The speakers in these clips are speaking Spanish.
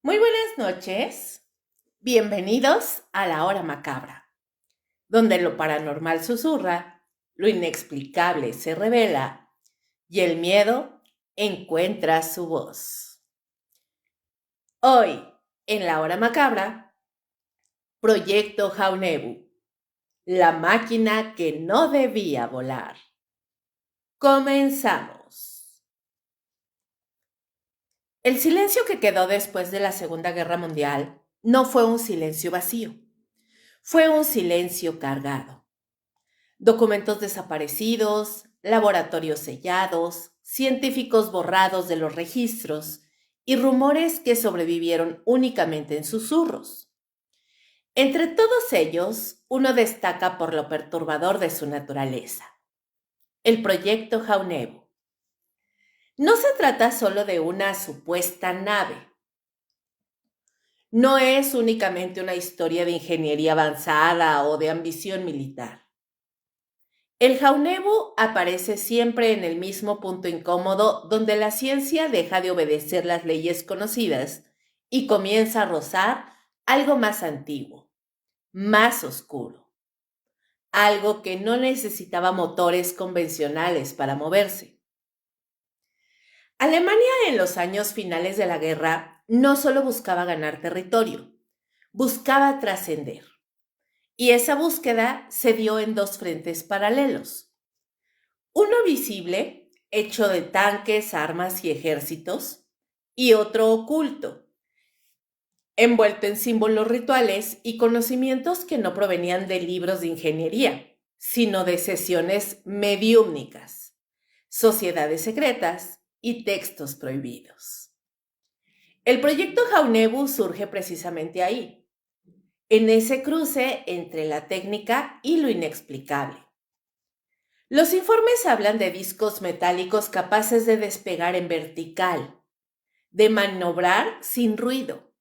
Muy buenas noches. Bienvenidos a la hora macabra, donde lo paranormal susurra, lo inexplicable se revela y el miedo encuentra su voz. Hoy, en la hora macabra, Proyecto Jaunebu, la máquina que no debía volar. Comenzamos. El silencio que quedó después de la Segunda Guerra Mundial no fue un silencio vacío, fue un silencio cargado. Documentos desaparecidos, laboratorios sellados, científicos borrados de los registros y rumores que sobrevivieron únicamente en susurros. Entre todos ellos, uno destaca por lo perturbador de su naturaleza, el proyecto Jaunebu. No se trata solo de una supuesta nave. No es únicamente una historia de ingeniería avanzada o de ambición militar. El Jaunebu aparece siempre en el mismo punto incómodo donde la ciencia deja de obedecer las leyes conocidas y comienza a rozar algo más antiguo, más oscuro, algo que no necesitaba motores convencionales para moverse. Alemania en los años finales de la guerra no solo buscaba ganar territorio, buscaba trascender. Y esa búsqueda se dio en dos frentes paralelos. Uno visible, hecho de tanques, armas y ejércitos, y otro oculto, envuelto en símbolos rituales y conocimientos que no provenían de libros de ingeniería, sino de sesiones mediúmnicas, sociedades secretas y textos prohibidos. El proyecto Jaunebu surge precisamente ahí, en ese cruce entre la técnica y lo inexplicable. Los informes hablan de discos metálicos capaces de despegar en vertical, de maniobrar sin ruido,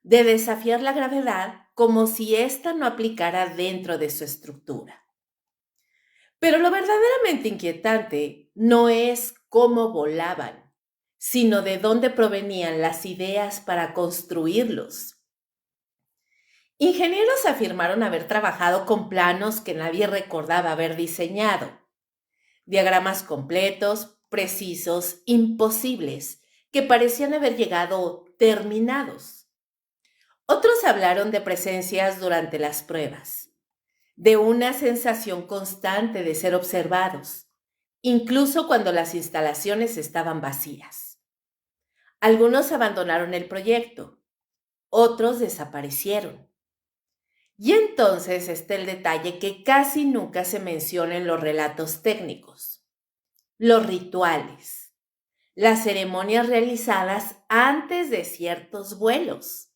de desafiar la gravedad como si ésta no aplicara dentro de su estructura. Pero lo verdaderamente inquietante no es cómo volaban, sino de dónde provenían las ideas para construirlos. Ingenieros afirmaron haber trabajado con planos que nadie recordaba haber diseñado, diagramas completos, precisos, imposibles, que parecían haber llegado terminados. Otros hablaron de presencias durante las pruebas, de una sensación constante de ser observados, incluso cuando las instalaciones estaban vacías. Algunos abandonaron el proyecto, otros desaparecieron. Y entonces está el detalle que casi nunca se menciona en los relatos técnicos: los rituales, las ceremonias realizadas antes de ciertos vuelos,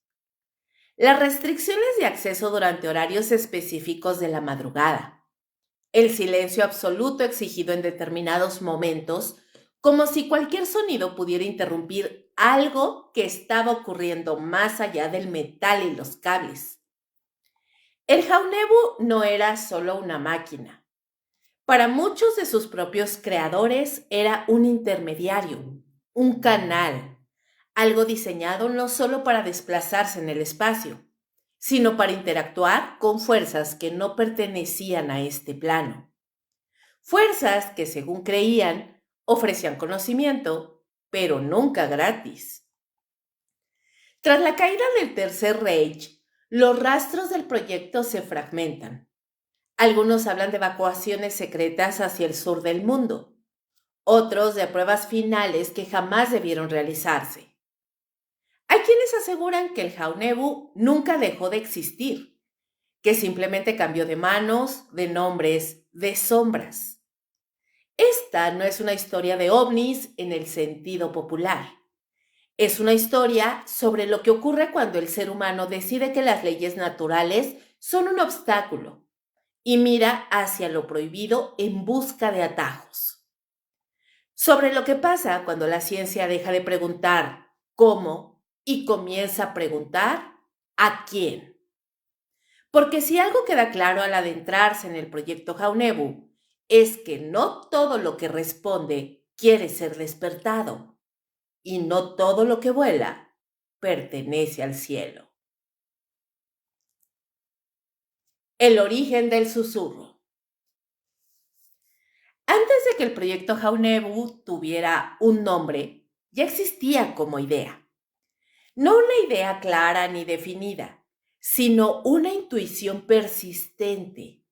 las restricciones de acceso durante horarios específicos de la madrugada, el silencio absoluto exigido en determinados momentos, como si cualquier sonido pudiera interrumpir algo que estaba ocurriendo más allá del metal y los cables. El Jaunebu no era solo una máquina. Para muchos de sus propios creadores era un intermediario, un canal, algo diseñado no solo para desplazarse en el espacio, sino para interactuar con fuerzas que no pertenecían a este plano. Fuerzas que, según creían, ofrecían conocimiento, pero nunca gratis. Tras la caída del Tercer Reich, los rastros del proyecto se fragmentan. Algunos hablan de evacuaciones secretas hacia el sur del mundo, otros de pruebas finales que jamás debieron realizarse. Hay quienes aseguran que el Jaunebu nunca dejó de existir, que simplemente cambió de manos, de nombres, de sombras. Esta no es una historia de ovnis en el sentido popular. Es una historia sobre lo que ocurre cuando el ser humano decide que las leyes naturales son un obstáculo y mira hacia lo prohibido en busca de atajos. Sobre lo que pasa cuando la ciencia deja de preguntar cómo y comienza a preguntar a quién. Porque si algo queda claro al adentrarse en el proyecto Jaunebu, es que no todo lo que responde quiere ser despertado y no todo lo que vuela pertenece al cielo. El origen del susurro. Antes de que el proyecto Jaunebu tuviera un nombre, ya existía como idea. No una idea clara ni definida, sino una intuición persistente,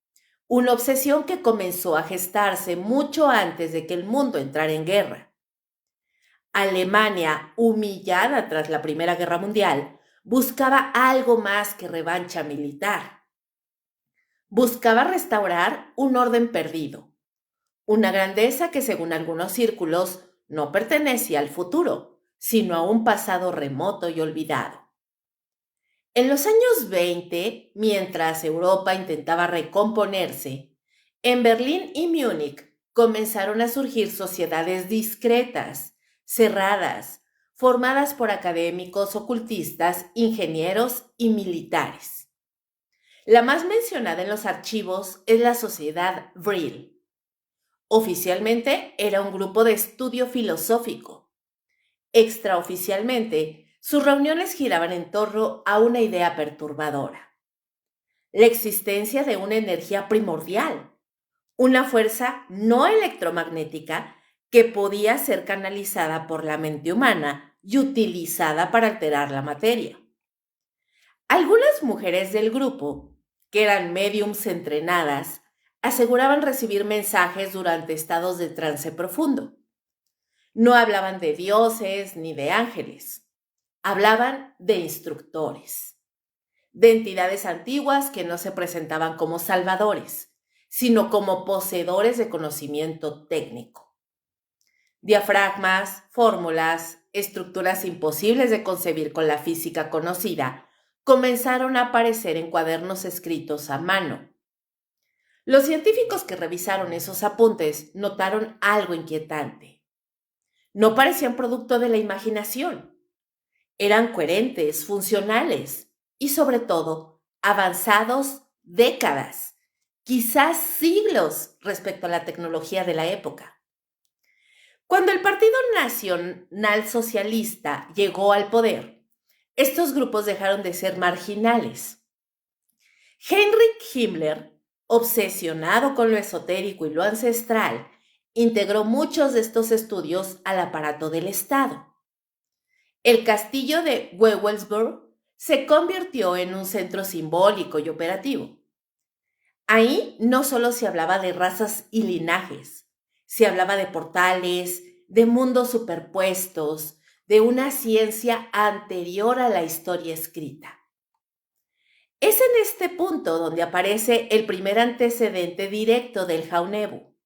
una obsesión que comenzó a gestarse mucho antes de que el mundo entrara en guerra. Alemania, humillada tras la Primera Guerra Mundial, buscaba algo más que revancha militar. Buscaba restaurar un orden perdido, una grandeza que según algunos círculos no pertenecía al futuro, sino a un pasado remoto y olvidado. En los años 20, mientras Europa intentaba recomponerse, en Berlín y Múnich comenzaron a surgir sociedades discretas, cerradas, formadas por académicos, ocultistas, ingenieros y militares. La más mencionada en los archivos es la Sociedad Vril. Oficialmente era un grupo de estudio filosófico. Extraoficialmente, sus reuniones giraban en torno a una idea perturbadora: la existencia de una energía primordial, una fuerza no electromagnética que podía ser canalizada por la mente humana y utilizada para alterar la materia. Algunas mujeres del grupo, que eran médiums entrenadas, aseguraban recibir mensajes durante estados de trance profundo. No hablaban de dioses ni de ángeles. Hablaban de instructores, de entidades antiguas que no se presentaban como salvadores, sino como poseedores de conocimiento técnico. Diafragmas, fórmulas, estructuras imposibles de concebir con la física conocida comenzaron a aparecer en cuadernos escritos a mano. Los científicos que revisaron esos apuntes notaron algo inquietante. No parecían producto de la imaginación. Eran coherentes, funcionales y, sobre todo, avanzados décadas, quizás siglos respecto a la tecnología de la época. Cuando el Partido Nacional Socialista llegó al poder, estos grupos dejaron de ser marginales. Heinrich Himmler, obsesionado con lo esotérico y lo ancestral, integró muchos de estos estudios al aparato del Estado. El castillo de Wewelsburg se convirtió en un centro simbólico y operativo. Ahí no solo se hablaba de razas y linajes, se hablaba de portales, de mundos superpuestos, de una ciencia anterior a la historia escrita. Es en este punto donde aparece el primer antecedente directo del Jaunebu,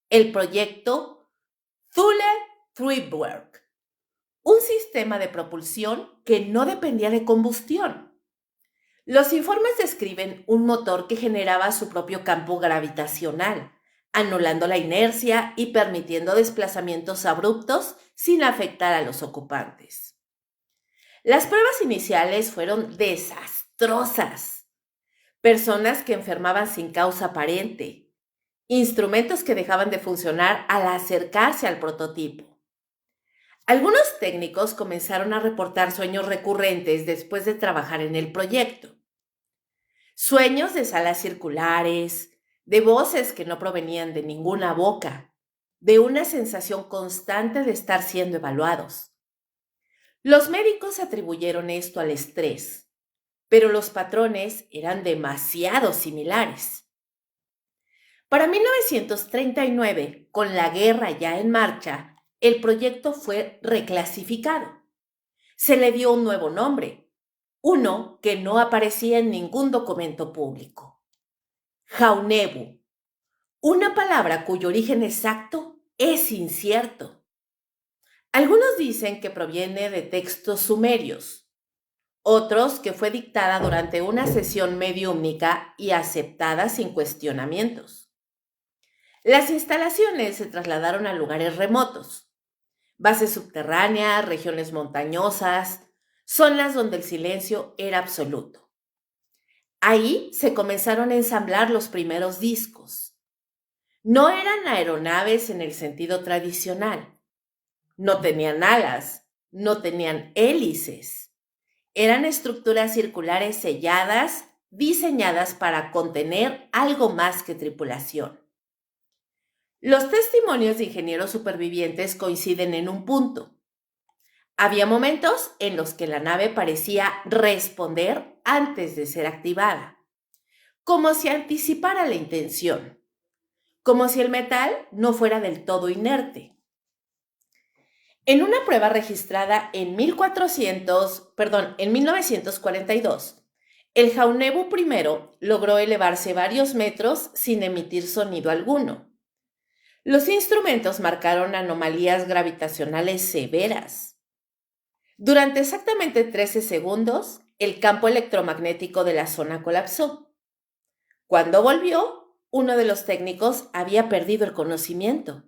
el proyecto Thule-Triebwerk, un sistema de propulsión que no dependía de combustión. Los informes describen un motor que generaba su propio campo gravitacional, anulando la inercia y permitiendo desplazamientos abruptos sin afectar a los ocupantes. Las pruebas iniciales fueron desastrosas. Personas que enfermaban sin causa aparente, instrumentos que dejaban de funcionar al acercarse al prototipo. Algunos técnicos comenzaron a reportar sueños recurrentes después de trabajar en el proyecto. Sueños de salas circulares, de voces que no provenían de ninguna boca, de una sensación constante de estar siendo evaluados. Los médicos atribuyeron esto al estrés, pero los patrones eran demasiado similares. Para 1939, con la guerra ya en marcha, el proyecto fue reclasificado. Se le dio un nuevo nombre, uno que no aparecía en ningún documento público: Jaunebu, una palabra cuyo origen exacto es incierto. Algunos dicen que proviene de textos sumerios, otros que fue dictada durante una sesión mediúmnica y aceptada sin cuestionamientos. Las instalaciones se trasladaron a lugares remotos, bases subterráneas, regiones montañosas, zonas donde el silencio era absoluto. Ahí se comenzaron a ensamblar los primeros discos. No eran aeronaves en el sentido tradicional. No tenían alas, no tenían hélices. Eran estructuras circulares selladas, diseñadas para contener algo más que tripulación. Los testimonios de ingenieros supervivientes coinciden en un punto. Había momentos en los que la nave parecía responder antes de ser activada, como si anticipara la intención, como si el metal no fuera del todo inerte. En una prueba registrada en 1942, el Jaunebu I logró elevarse varios metros sin emitir sonido alguno. Los instrumentos marcaron anomalías gravitacionales severas. Durante exactamente 13 segundos, el campo electromagnético de la zona colapsó. Cuando volvió, uno de los técnicos había perdido el conocimiento.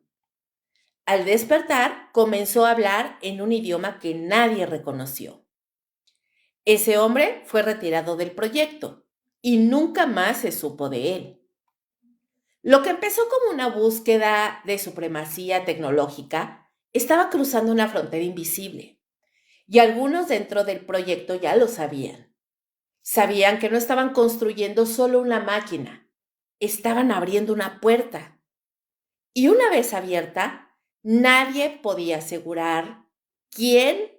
Al despertar, comenzó a hablar en un idioma que nadie reconoció. Ese hombre fue retirado del proyecto y nunca más se supo de él. Lo que empezó como una búsqueda de supremacía tecnológica estaba cruzando una frontera invisible, y algunos dentro del proyecto ya lo sabían. Sabían que no estaban construyendo solo una máquina, estaban abriendo una puerta. Y una vez abierta, nadie podía asegurar quién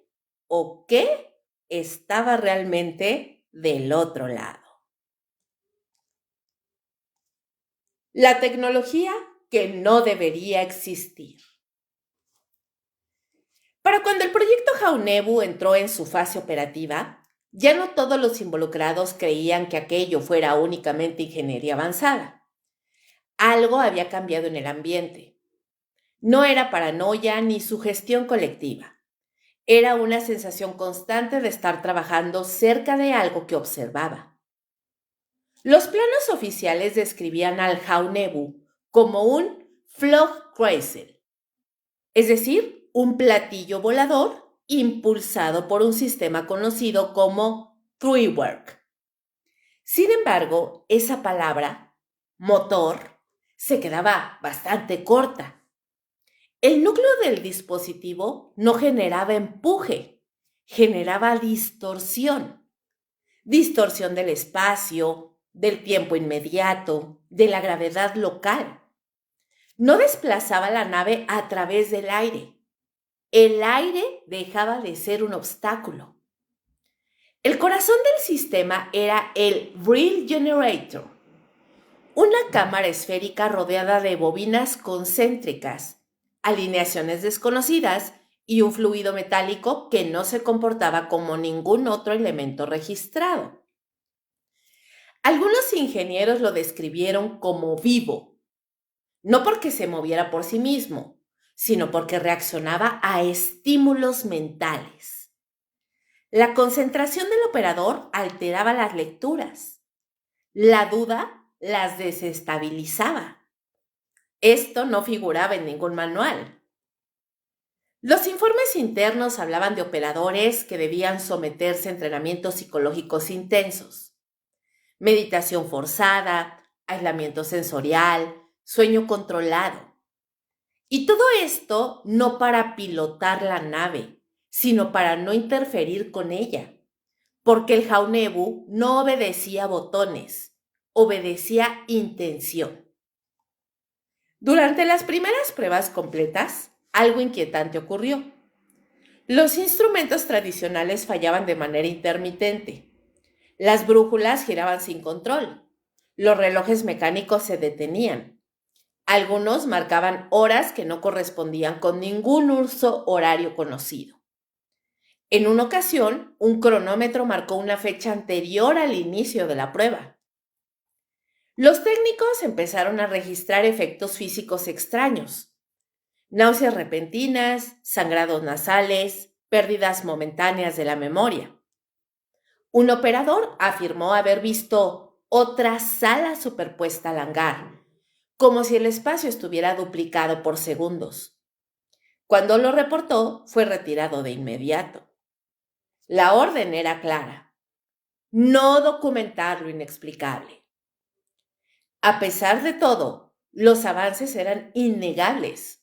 o qué estaba realmente del otro lado. La tecnología que no debería existir. Para cuando el proyecto Jaunebu entró en su fase operativa, ya no todos los involucrados creían que aquello fuera únicamente ingeniería avanzada. Algo había cambiado en el ambiente. No era paranoia ni sugestión colectiva. Era una sensación constante de estar trabajando cerca de algo que observaba. Los planos oficiales describían al Jaunebu como un Flugkreisel, es decir, un platillo volador impulsado por un sistema conocido como Triebwerk. Sin embargo, esa palabra, motor, se quedaba bastante corta. El núcleo del dispositivo no generaba empuje, generaba distorsión. Distorsión del espacio, del tiempo inmediato, de la gravedad local. No desplazaba la nave a través del aire. El aire dejaba de ser un obstáculo. El corazón del sistema era el Brill Generator, una cámara esférica rodeada de bobinas concéntricas, alineaciones desconocidas y un fluido metálico que no se comportaba como ningún otro elemento registrado. Algunos ingenieros lo describieron como vivo, no porque se moviera por sí mismo, sino porque reaccionaba a estímulos mentales. La concentración del operador alteraba las lecturas. La duda las desestabilizaba. Esto no figuraba en ningún manual. Los informes internos hablaban de operadores que debían someterse a entrenamientos psicológicos intensos. Meditación forzada, aislamiento sensorial, sueño controlado. Y todo esto no para pilotar la nave, sino para no interferir con ella, porque el Jaunebu no obedecía botones, obedecía intención. Durante las primeras pruebas completas, algo inquietante ocurrió. Los instrumentos tradicionales fallaban de manera intermitente. Las brújulas giraban sin control. Los relojes mecánicos se detenían. Algunos marcaban horas que no correspondían con ningún uso horario conocido. En una ocasión, un cronómetro marcó una fecha anterior al inicio de la prueba. Los técnicos empezaron a registrar efectos físicos extraños. Náuseas repentinas, sangrados nasales, pérdidas momentáneas de la memoria. Un operador afirmó haber visto otra sala superpuesta al hangar, como si el espacio estuviera duplicado por segundos. Cuando lo reportó, fue retirado de inmediato. La orden era clara: no documentar lo inexplicable. A pesar de todo, los avances eran innegables.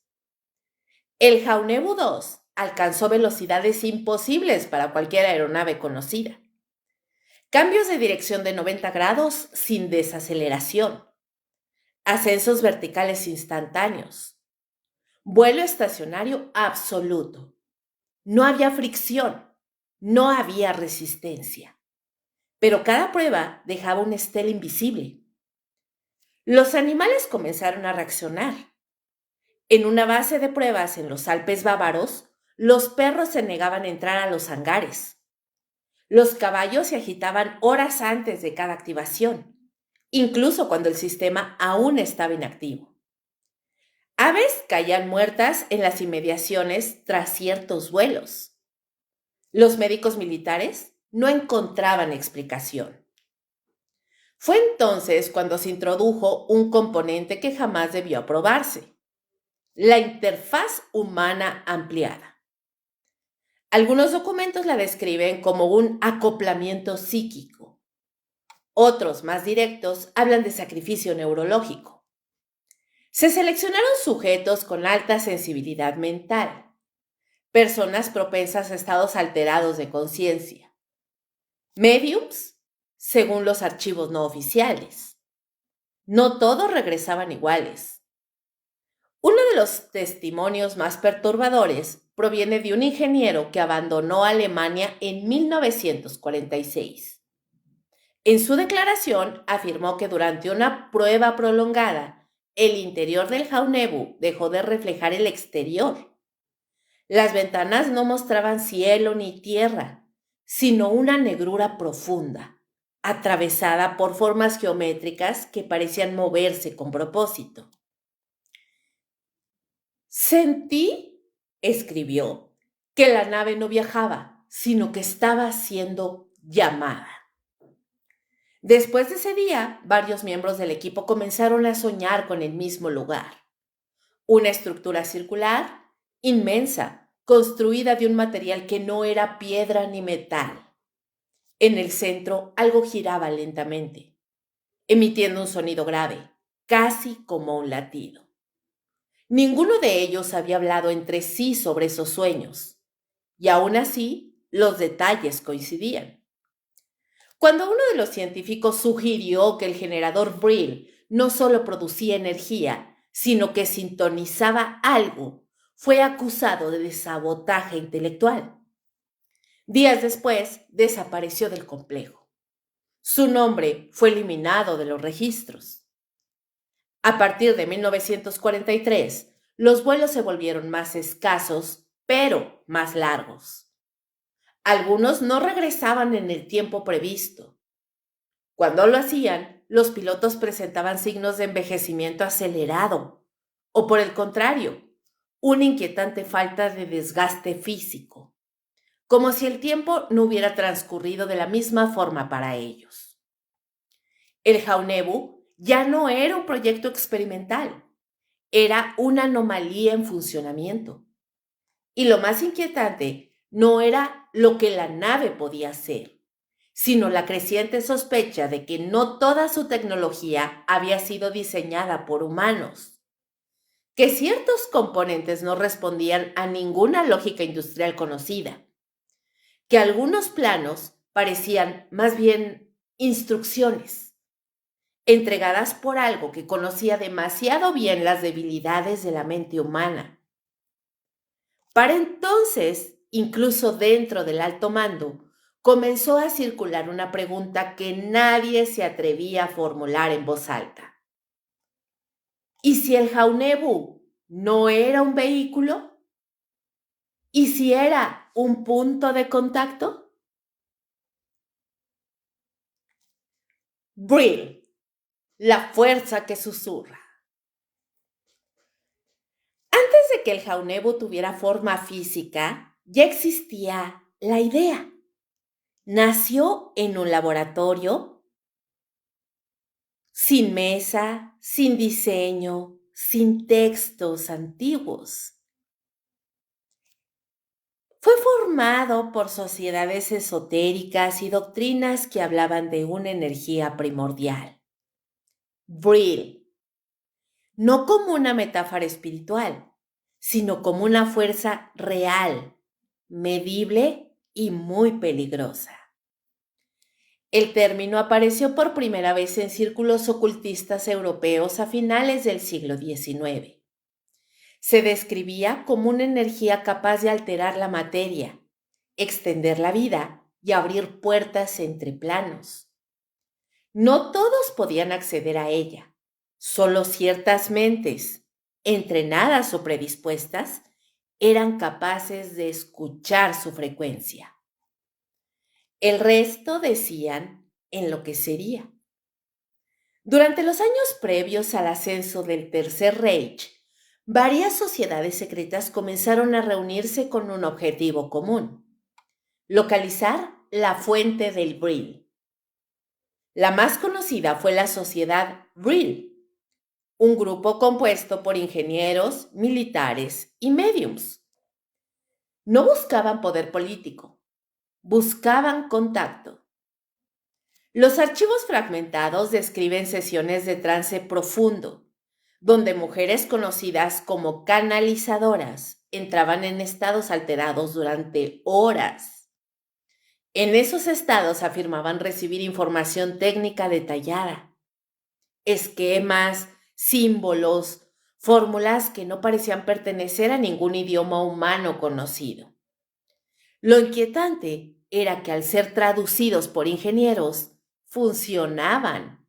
El Jaunebu II alcanzó velocidades imposibles para cualquier aeronave conocida. Cambios de dirección de 90 grados sin desaceleración. Ascensos verticales instantáneos. Vuelo estacionario absoluto. No había fricción. No había resistencia. Pero cada prueba dejaba una estela invisible. Los animales comenzaron a reaccionar. En una base de pruebas en los Alpes bávaros, los perros se negaban a entrar a los hangares. Los caballos se agitaban horas antes de cada activación, incluso cuando el sistema aún estaba inactivo. Aves caían muertas en las inmediaciones tras ciertos vuelos. Los médicos militares no encontraban explicación. Fue entonces cuando se introdujo un componente que jamás debió aprobarse: la interfaz humana ampliada. Algunos documentos la describen como un acoplamiento psíquico. Otros, más directos, hablan de sacrificio neurológico. Se seleccionaron sujetos con alta sensibilidad mental, personas propensas a estados alterados de conciencia, mediums, según los archivos no oficiales. No todos regresaban iguales. Uno de los testimonios más perturbadores proviene de un ingeniero que abandonó Alemania en 1946. En su declaración afirmó que durante una prueba prolongada, el interior del Jaunebu dejó de reflejar el exterior. Las ventanas no mostraban cielo ni tierra, sino una negrura profunda, atravesada por formas geométricas que parecían moverse con propósito. Sentí, escribió, que la nave no viajaba, sino que estaba siendo llamada. Después de ese día, varios miembros del equipo comenzaron a soñar con el mismo lugar. Una estructura circular, inmensa, construida de un material que no era piedra ni metal. En el centro algo giraba lentamente, emitiendo un sonido grave, casi como un latido. Ninguno de ellos había hablado entre sí sobre esos sueños, y aún así los detalles coincidían. Cuando uno de los científicos sugirió que el generador Brill no solo producía energía, sino que sintonizaba algo, fue acusado de sabotaje intelectual. Días después, desapareció del complejo. Su nombre fue eliminado de los registros. A partir de 1943, los vuelos se volvieron más escasos, pero más largos. Algunos no regresaban en el tiempo previsto. Cuando lo hacían, los pilotos presentaban signos de envejecimiento acelerado, o por el contrario, una inquietante falta de desgaste físico, como si el tiempo no hubiera transcurrido de la misma forma para ellos. El Jaunebu ya no era un proyecto experimental, era una anomalía en funcionamiento. Y lo más inquietante no era lo que la nave podía hacer, sino la creciente sospecha de que no toda su tecnología había sido diseñada por humanos, que ciertos componentes no respondían a ninguna lógica industrial conocida, que algunos planos parecían más bien instrucciones, entregadas por algo que conocía demasiado bien las debilidades de la mente humana. Para entonces, incluso dentro del alto mando, comenzó a circular una pregunta que nadie se atrevía a formular en voz alta. ¿Y si el Jaunebu no era un vehículo? ¿Y si era un punto de contacto? Brill, la fuerza que susurra. Antes de que el Jaunebu tuviera forma física, ya existía la idea. Nació en un laboratorio, sin mesa, sin diseño, sin textos antiguos. Fue formado por sociedades esotéricas y doctrinas que hablaban de una energía primordial. Brill, no como una metáfora espiritual, sino como una fuerza real, medible y muy peligrosa. El término apareció por primera vez en círculos ocultistas europeos a finales del siglo XIX. Se describía como una energía capaz de alterar la materia, extender la vida y abrir puertas entre planos. No todos podían acceder a ella, solo ciertas mentes, entrenadas o predispuestas, eran capaces de escuchar su frecuencia. El resto decían enloquecería. Durante los años previos al ascenso del Tercer Reich, varias sociedades secretas comenzaron a reunirse con un objetivo común: localizar la fuente del Brill. La más conocida fue la Sociedad Brill, un grupo compuesto por ingenieros, militares y médiums. No buscaban poder político, buscaban contacto. Los archivos fragmentados describen sesiones de trance profundo, donde mujeres conocidas como canalizadoras entraban en estados alterados durante horas. En esos estados afirmaban recibir información técnica detallada, esquemas, símbolos, fórmulas que no parecían pertenecer a ningún idioma humano conocido. Lo inquietante era que al ser traducidos por ingenieros, funcionaban.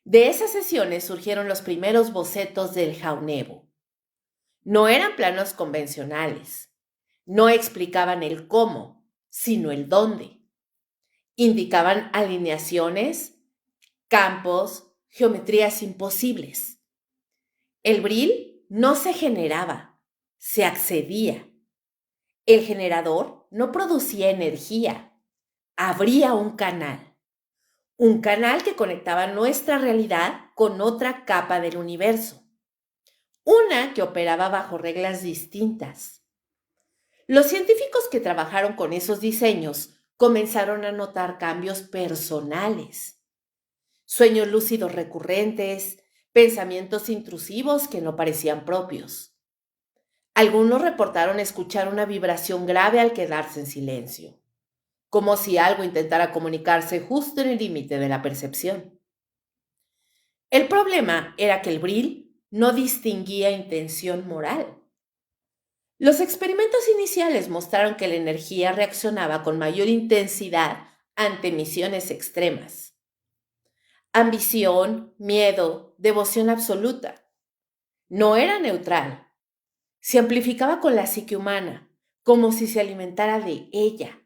De esas sesiones surgieron los primeros bocetos del Jaunevo. No eran planos convencionales, no explicaban el cómo, sino el dónde. Indicaban alineaciones, campos, geometrías imposibles. El Brill no se generaba, se accedía. El generador no producía energía, abría un canal que conectaba nuestra realidad con otra capa del universo, una que operaba bajo reglas distintas. Los científicos que trabajaron con esos diseños comenzaron a notar cambios personales, sueños lúcidos recurrentes, pensamientos intrusivos que no parecían propios. Algunos reportaron escuchar una vibración grave al quedarse en silencio, como si algo intentara comunicarse justo en el límite de la percepción. El problema era que el Brill no distinguía intención moral. Los experimentos iniciales mostraron que la energía reaccionaba con mayor intensidad ante emisiones extremas. Ambición, miedo, devoción absoluta. No era neutral. Se amplificaba con la psique humana, como si se alimentara de ella.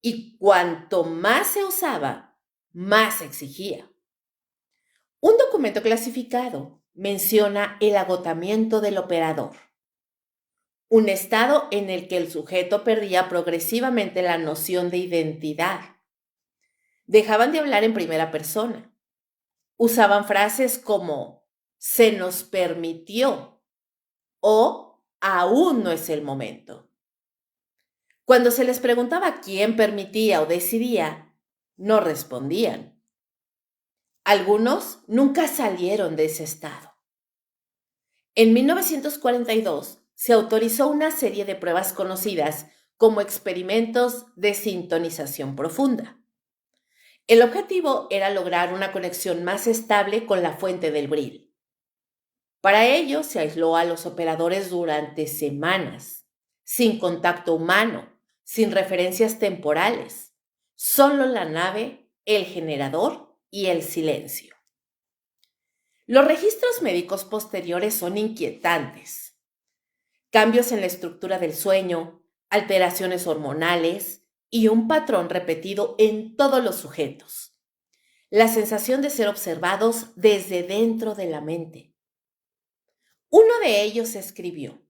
Y cuanto más se usaba, más exigía. Un documento clasificado menciona el agotamiento del operador, un estado en el que el sujeto perdía progresivamente la noción de identidad. Dejaban de hablar en primera persona. Usaban frases como "se nos permitió" o "aún no es el momento". Cuando se les preguntaba quién permitía o decidía, no respondían. Algunos nunca salieron de ese estado. En 1942 se autorizó una serie de pruebas conocidas como experimentos de sintonización profunda. El objetivo era lograr una conexión más estable con la fuente del Brill. Para ello se aisló a los operadores durante semanas, sin contacto humano, sin referencias temporales, solo la nave, el generador y el silencio. Los registros médicos posteriores son inquietantes. Cambios en la estructura del sueño, alteraciones hormonales y un patrón repetido en todos los sujetos. La sensación de ser observados desde dentro de la mente. Uno de ellos escribió: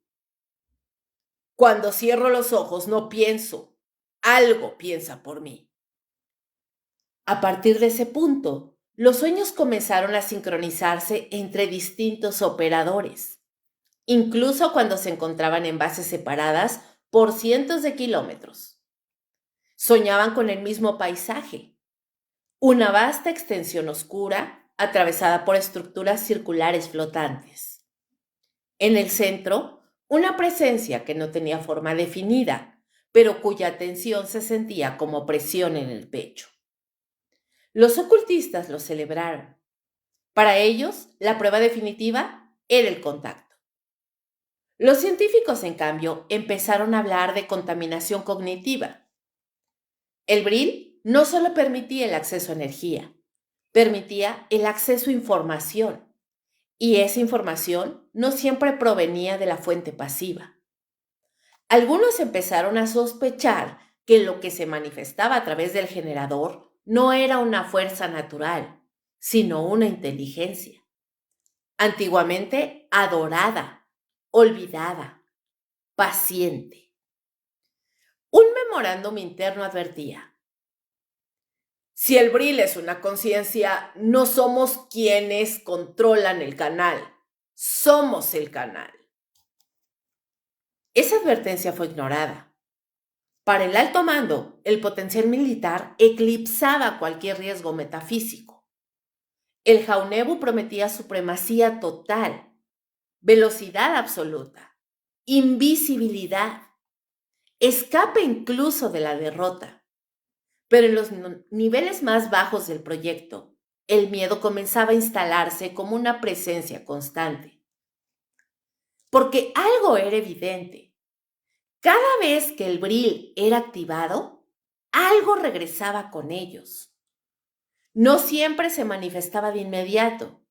"Cuando cierro los ojos no pienso, algo piensa por mí". A partir de ese punto, los sueños comenzaron a sincronizarse entre distintos operadores, incluso cuando se encontraban en bases separadas por cientos de kilómetros. Soñaban con el mismo paisaje, una vasta extensión oscura atravesada por estructuras circulares flotantes. En el centro, una presencia que no tenía forma definida, pero cuya tensión se sentía como presión en el pecho. Los ocultistas lo celebraron. Para ellos, la prueba definitiva era el contacto. Los científicos, en cambio, empezaron a hablar de contaminación cognitiva. El Brill no solo permitía el acceso a energía, permitía el acceso a información, y esa información no siempre provenía de la fuente pasiva. Algunos empezaron a sospechar que lo que se manifestaba a través del generador no era una fuerza natural, sino una inteligencia, antiguamente adorada, olvidada, paciente. Un memorándum interno advertía: si el Brill es una conciencia, no somos quienes controlan el canal, somos el canal. Esa advertencia fue ignorada. Para el alto mando, el potencial militar eclipsaba cualquier riesgo metafísico. El Jaunebu prometía supremacía total, velocidad absoluta, invisibilidad, escape incluso de la derrota. Pero en los niveles más bajos del proyecto, el miedo comenzaba a instalarse como una presencia constante. Porque algo era evidente. Cada vez que el Brill era activado, algo regresaba con ellos. No siempre se manifestaba de inmediato.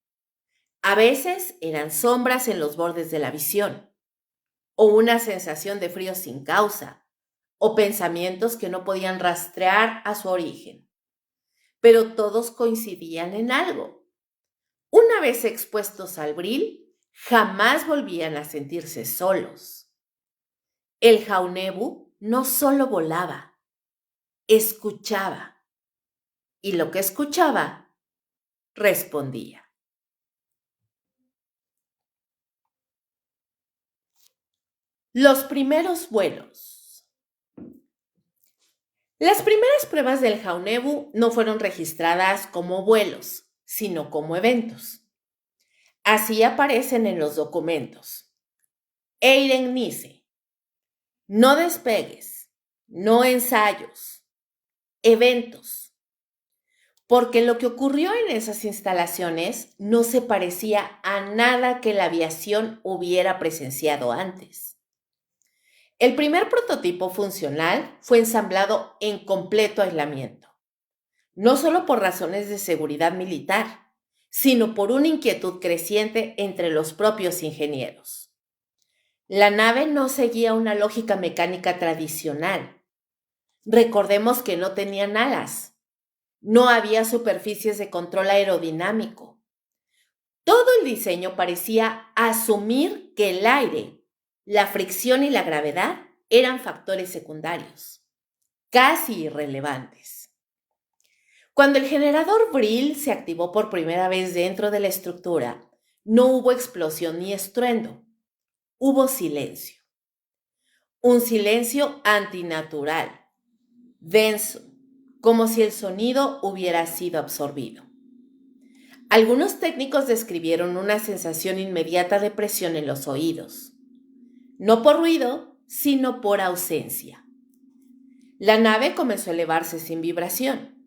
A veces eran sombras en los bordes de la visión, o una sensación de frío sin causa, o pensamientos que no podían rastrear a su origen. Pero todos coincidían en algo. Una vez expuestos al Brill, jamás volvían a sentirse solos. El Jaunebu no solo volaba, escuchaba. Y lo que escuchaba, respondía. Los primeros vuelos. Las primeras pruebas del Jaunebu no fueron registradas como vuelos, sino como eventos. Así aparecen en los documentos. Eiren Nice. No despegues, no ensayos, eventos. Porque lo que ocurrió en esas instalaciones no se parecía a nada que la aviación hubiera presenciado antes. El primer prototipo funcional fue ensamblado en completo aislamiento, no solo por razones de seguridad militar, sino por una inquietud creciente entre los propios ingenieros. La nave no seguía una lógica mecánica tradicional. Recordemos que no tenían alas, no había superficies de control aerodinámico. Todo el diseño parecía asumir que el aire, la fricción y la gravedad eran factores secundarios, casi irrelevantes. Cuando el generador Brill se activó por primera vez dentro de la estructura, no hubo explosión ni estruendo, hubo silencio. Un silencio antinatural, denso, como si el sonido hubiera sido absorbido. Algunos técnicos describieron una sensación inmediata de presión en los oídos. No por ruido, sino por ausencia. La nave comenzó a elevarse sin vibración.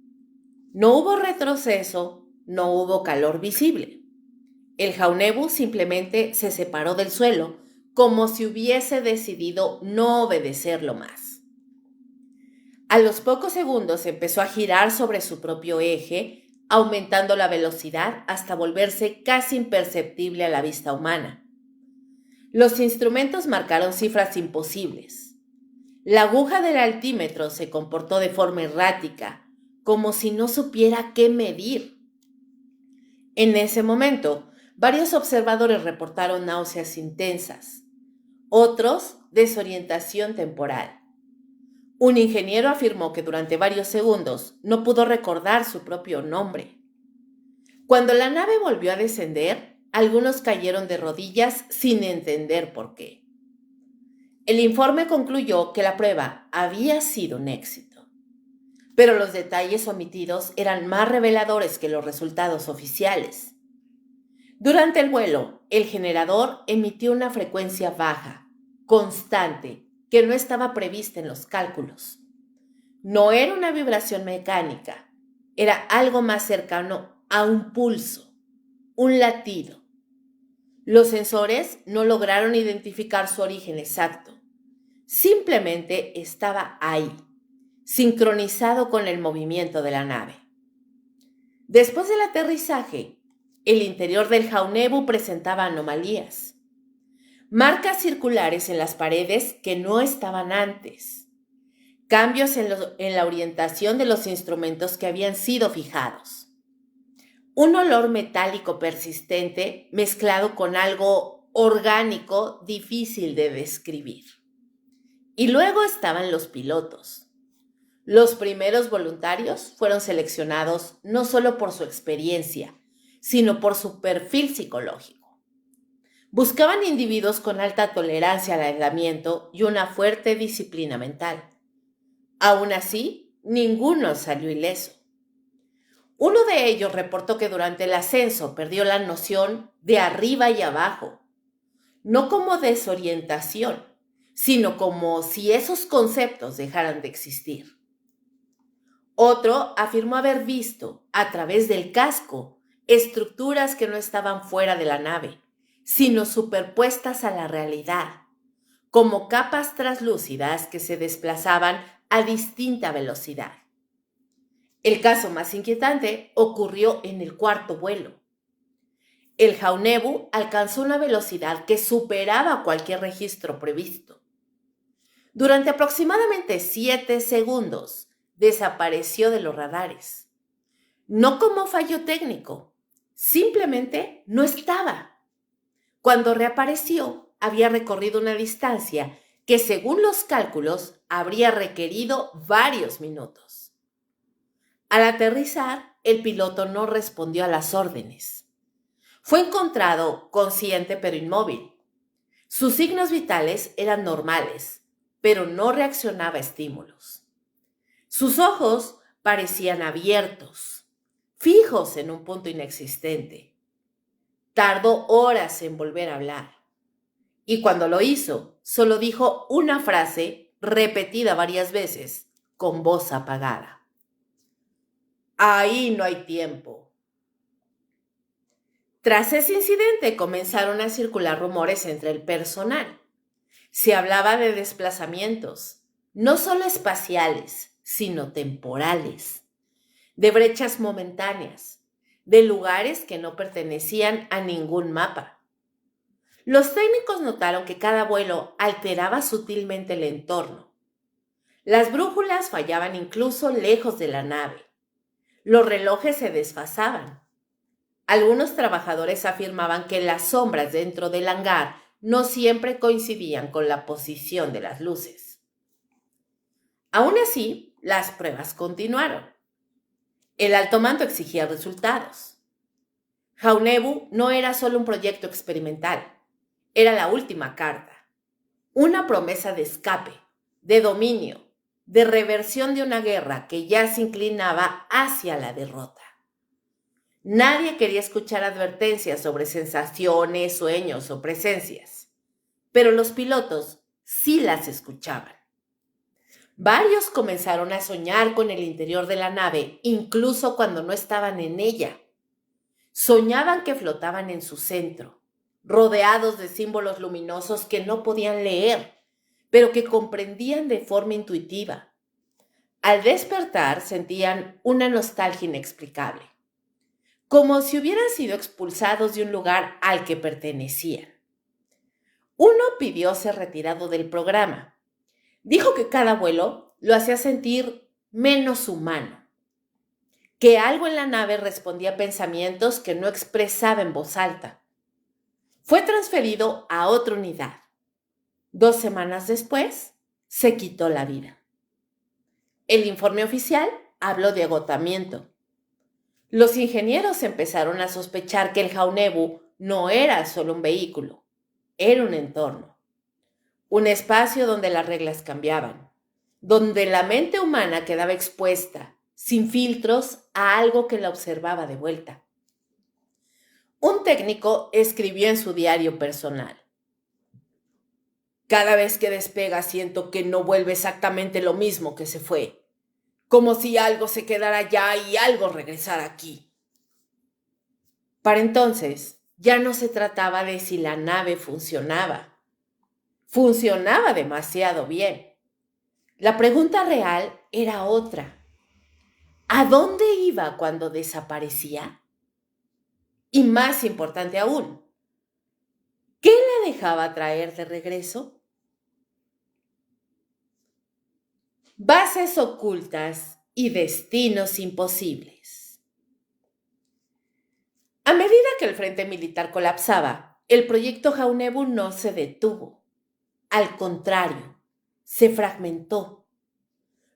No hubo retroceso, no hubo calor visible. El Jaunebu simplemente se separó del suelo, como si hubiese decidido no obedecerlo más. A los pocos segundos empezó a girar sobre su propio eje, aumentando la velocidad hasta volverse casi imperceptible a la vista humana. Los instrumentos marcaron cifras imposibles. La aguja del altímetro se comportó de forma errática, como si no supiera qué medir. En ese momento, varios observadores reportaron náuseas intensas, otros desorientación temporal. Un ingeniero afirmó que durante varios segundos no pudo recordar su propio nombre. Cuando la nave volvió a descender, algunos cayeron de rodillas sin entender por qué. El informe concluyó que la prueba había sido un éxito, pero los detalles omitidos eran más reveladores que los resultados oficiales. Durante el vuelo, el generador emitió una frecuencia baja, constante, que no estaba prevista en los cálculos. No era una vibración mecánica, era algo más cercano a un pulso, un latido. Los sensores no lograron identificar su origen exacto. Simplemente estaba ahí, sincronizado con el movimiento de la nave. Después del aterrizaje, el interior del Jaunebu presentaba anomalías. Marcas circulares en las paredes que no estaban antes. Cambios en la orientación de los instrumentos que habían sido fijados. Un olor metálico persistente mezclado con algo orgánico difícil de describir. Y luego estaban los pilotos. Los primeros voluntarios fueron seleccionados no solo por su experiencia, sino por su perfil psicológico. Buscaban individuos con alta tolerancia al aislamiento y una fuerte disciplina mental. Aún así, ninguno salió ileso. Uno de ellos reportó que durante el ascenso perdió la noción de arriba y abajo, no como desorientación, sino como si esos conceptos dejaran de existir. Otro afirmó haber visto, a través del casco, estructuras que no estaban fuera de la nave, sino superpuestas a la realidad, como capas translúcidas que se desplazaban a distinta velocidad. El caso más inquietante ocurrió en el cuarto vuelo. El Jaunebu alcanzó una velocidad que superaba cualquier registro previsto. Durante aproximadamente 7 segundos, desapareció de los radares. No como fallo técnico, simplemente no estaba. Cuando reapareció, había recorrido una distancia que, según los cálculos, habría requerido varios minutos. Al aterrizar, el piloto no respondió a las órdenes. Fue encontrado consciente pero inmóvil. Sus signos vitales eran normales, pero no reaccionaba a estímulos. Sus ojos parecían abiertos, fijos en un punto inexistente. Tardó horas en volver a hablar. Y cuando lo hizo, solo dijo una frase repetida varias veces, con voz apagada. Ahí no hay tiempo. Tras ese incidente comenzaron a circular rumores entre el personal. Se hablaba de desplazamientos, no solo espaciales, sino temporales, de brechas momentáneas, de lugares que no pertenecían a ningún mapa. Los técnicos notaron que cada vuelo alteraba sutilmente el entorno. Las brújulas fallaban incluso lejos de la nave. Los relojes se desfasaban. Algunos trabajadores afirmaban que las sombras dentro del hangar no siempre coincidían con la posición de las luces. Aún así, las pruebas continuaron. El alto mando exigía resultados. Jaunebu no era solo un proyecto experimental, era la última carta, una promesa de escape, de dominio, de reversión de una guerra que ya se inclinaba hacia la derrota. Nadie quería escuchar advertencias sobre sensaciones, sueños o presencias, pero los pilotos sí las escuchaban. Varios comenzaron a soñar con el interior de la nave, incluso cuando no estaban en ella. Soñaban que flotaban en su centro, rodeados de símbolos luminosos que no podían leer, pero que comprendían de forma intuitiva. Al despertar sentían una nostalgia inexplicable, como si hubieran sido expulsados de un lugar al que pertenecían. Uno pidió ser retirado del programa. Dijo que cada vuelo lo hacía sentir menos humano, que algo en la nave respondía a pensamientos que no expresaba en voz alta. Fue transferido a otra unidad. 2 semanas después, se quitó la vida. El informe oficial habló de agotamiento. Los ingenieros empezaron a sospechar que el Jaunebu no era solo un vehículo, era un entorno, un espacio donde las reglas cambiaban, donde la mente humana quedaba expuesta, sin filtros, a algo que la observaba de vuelta. Un técnico escribió en su diario personal: Cada vez que despega siento que no vuelve exactamente lo mismo que se fue, como si algo se quedara allá y algo regresara aquí. Para entonces, ya no se trataba de si la nave funcionaba. Funcionaba demasiado bien. La pregunta real era otra. ¿A dónde iba cuando desaparecía? Y más importante aún, ¿qué la dejaba traer de regreso? Bases ocultas y destinos imposibles. A medida que el frente militar colapsaba, el proyecto Jaunebu no se detuvo. Al contrario, se fragmentó.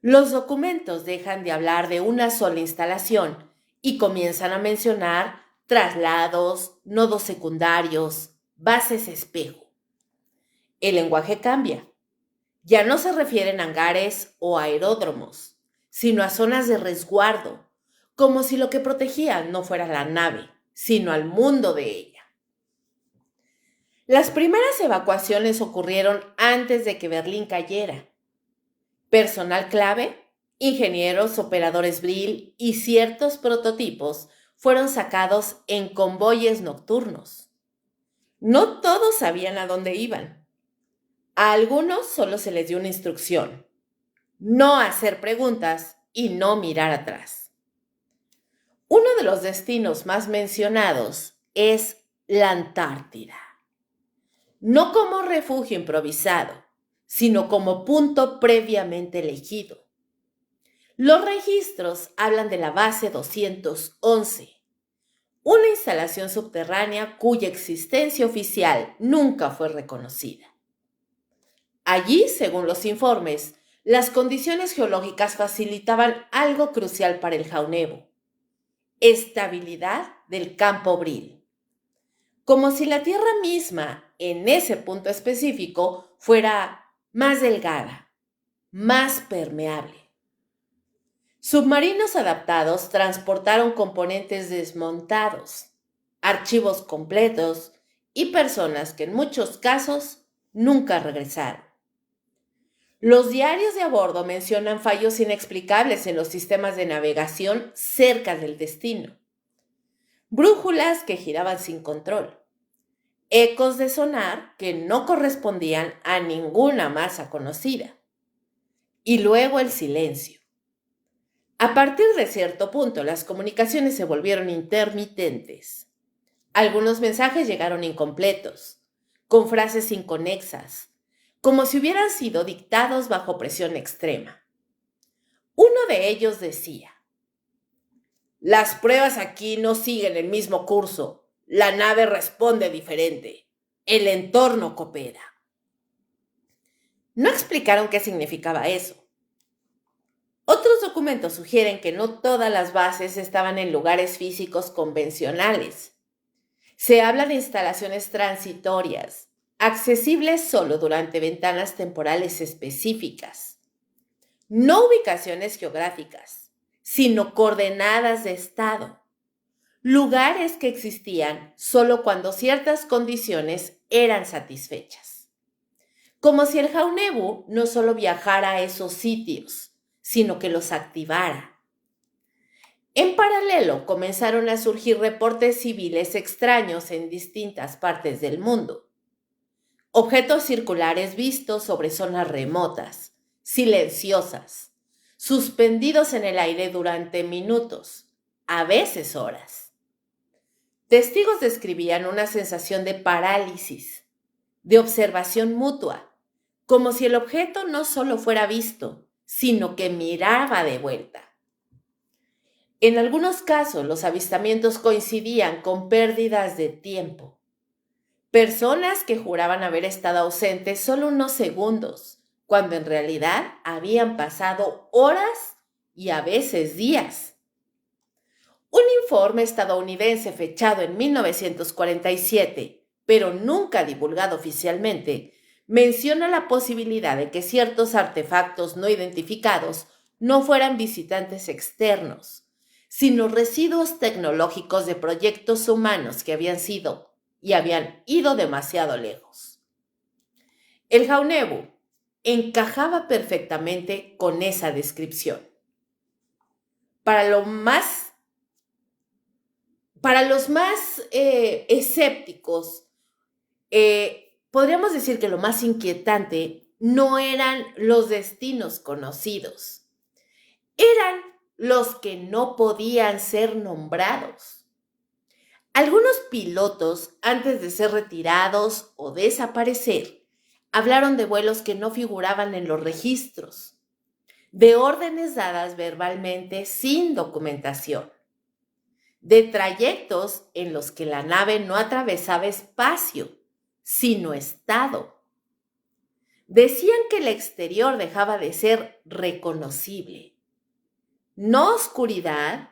Los documentos dejan de hablar de una sola instalación y comienzan a mencionar traslados, nodos secundarios, bases espejo. El lenguaje cambia. Ya no se refieren a hangares o aeródromos, sino a zonas de resguardo, como si lo que protegían no fuera la nave, sino al mundo de ella. Las primeras evacuaciones ocurrieron antes de que Berlín cayera. Personal clave, ingenieros, operadores Brill y ciertos prototipos fueron sacados en convoyes nocturnos. No todos sabían a dónde iban. A algunos solo se les dio una instrucción: no hacer preguntas y no mirar atrás. Uno de los destinos más mencionados es la Antártida. No como refugio improvisado, sino como punto previamente elegido. Los registros hablan de la base 211, una instalación subterránea cuya existencia oficial nunca fue reconocida. Allí, según los informes, las condiciones geológicas facilitaban algo crucial para el Jaunebu: estabilidad del campo Brill. Como si la Tierra misma, en ese punto específico, fuera más delgada, más permeable. Submarinos adaptados transportaron componentes desmontados, archivos completos y personas que en muchos casos nunca regresaron. Los diarios de a bordo mencionan fallos inexplicables en los sistemas de navegación cerca del destino. Brújulas que giraban sin control. Ecos de sonar que no correspondían a ninguna masa conocida. Y luego el silencio. A partir de cierto punto, las comunicaciones se volvieron intermitentes. Algunos mensajes llegaron incompletos, con frases inconexas, como si hubieran sido dictados bajo presión extrema. Uno de ellos decía: las pruebas aquí no siguen el mismo curso. La nave responde diferente. El entorno coopera. No explicaron qué significaba eso. Otros documentos sugieren que no todas las bases estaban en lugares físicos convencionales. Se habla de instalaciones transitorias, accesibles solo durante ventanas temporales específicas. No ubicaciones geográficas, sino coordenadas de estado. Lugares que existían solo cuando ciertas condiciones eran satisfechas. Como si el Jaunebu no solo viajara a esos sitios, sino que los activara. En paralelo comenzaron a surgir reportes civiles extraños en distintas partes del mundo. Objetos circulares vistos sobre zonas remotas, silenciosas, suspendidos en el aire durante minutos, a veces horas. Testigos describían una sensación de parálisis, de observación mutua, como si el objeto no solo fuera visto, sino que miraba de vuelta. En algunos casos, los avistamientos coincidían con pérdidas de tiempo. Personas que juraban haber estado ausentes solo unos segundos, cuando en realidad habían pasado horas y a veces días. Un informe estadounidense fechado en 1947, pero nunca divulgado oficialmente, menciona la posibilidad de que ciertos artefactos no identificados no fueran visitantes externos, sino residuos tecnológicos de proyectos humanos que habían sido y habían ido demasiado lejos. El Jaunebu encajaba perfectamente con esa descripción. Para, para los más escépticos, podríamos decir que lo más inquietante no eran los destinos conocidos, eran los que no podían ser nombrados. Algunos pilotos, antes de ser retirados o desaparecer, hablaron de vuelos que no figuraban en los registros, de órdenes dadas verbalmente sin documentación, de trayectos en los que la nave no atravesaba espacio, sino estado. Decían que el exterior dejaba de ser reconocible. No oscuridad,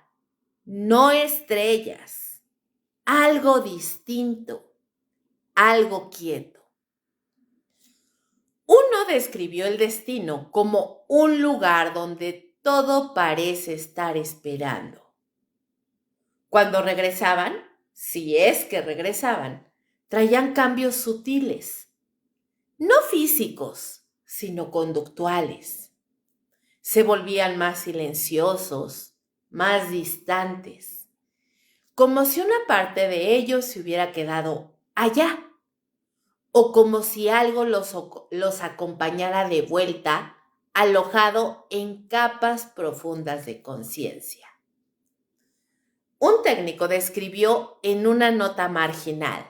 no estrellas, algo distinto, algo quieto. Uno describió el destino como un lugar donde todo parece estar esperando. Cuando regresaban, si es que regresaban, traían cambios sutiles, no físicos, sino conductuales. Se volvían más silenciosos, más distantes, como si una parte de ellos se hubiera quedado allá, o como si algo los acompañara de vuelta, alojado en capas profundas de conciencia. Un técnico describió en una nota marginal: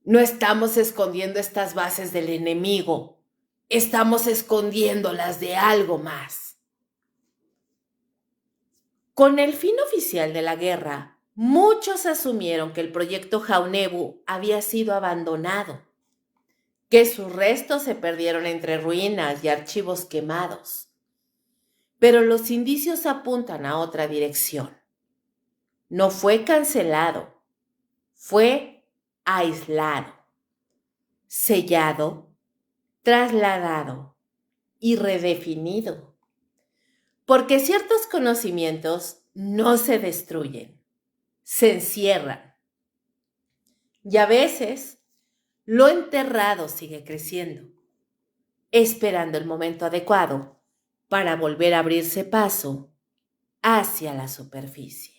no estamos escondiendo estas bases del enemigo, estamos escondiéndolas de algo más. Con el fin oficial de la guerra, muchos asumieron que el proyecto Jaunebu había sido abandonado, que sus restos se perdieron entre ruinas y archivos quemados. Pero los indicios apuntan a otra dirección. No fue cancelado, fue aislado, sellado, trasladado y redefinido. Porque ciertos conocimientos no se destruyen, se encierran. Y a veces lo enterrado sigue creciendo, esperando el momento adecuado para volver a abrirse paso hacia la superficie.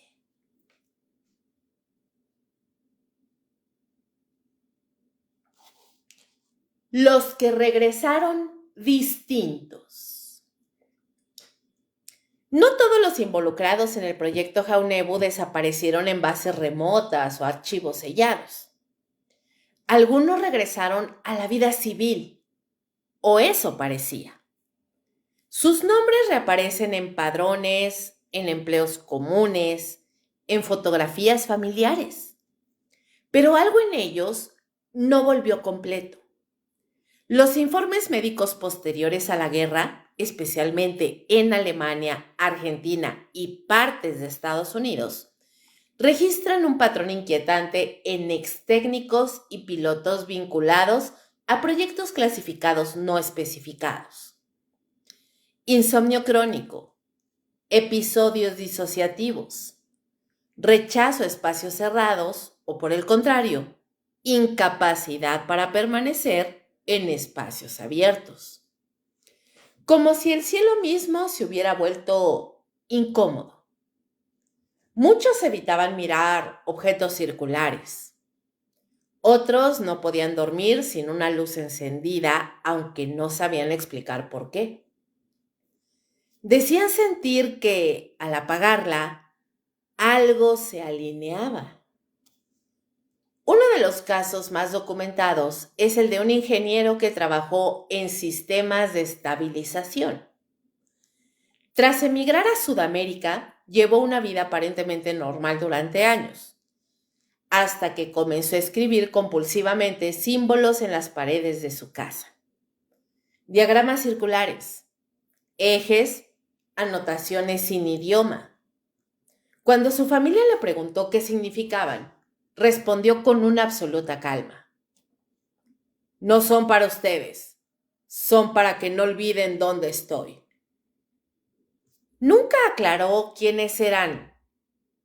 Los que regresaron distintos. No todos los involucrados en el proyecto Jaunebu desaparecieron en bases remotas o archivos sellados. Algunos regresaron a la vida civil, o eso parecía. Sus nombres reaparecen en padrones, en empleos comunes, en fotografías familiares. Pero algo en ellos no volvió completo. Los informes médicos posteriores a la guerra, especialmente en Alemania, Argentina y partes de Estados Unidos, registran un patrón inquietante en ex-técnicos y pilotos vinculados a proyectos clasificados no especificados. Insomnio crónico, episodios disociativos, rechazo a espacios cerrados o, por el contrario, incapacidad para permanecer en espacios abiertos. Como si el cielo mismo se hubiera vuelto incómodo. Muchos evitaban mirar objetos circulares. Otros no podían dormir sin una luz encendida, aunque no sabían explicar por qué. Decían sentir que, al apagarla, algo se alineaba. Uno de los casos más documentados es el de un ingeniero que trabajó en sistemas de estabilización. Tras emigrar a Sudamérica, llevó una vida aparentemente normal durante años, hasta que comenzó a escribir compulsivamente símbolos en las paredes de su casa. Diagramas circulares, ejes, anotaciones sin idioma. Cuando su familia le preguntó qué significaban, respondió con una absoluta calma: no son para ustedes, son para que no olviden dónde estoy. Nunca aclaró quiénes eran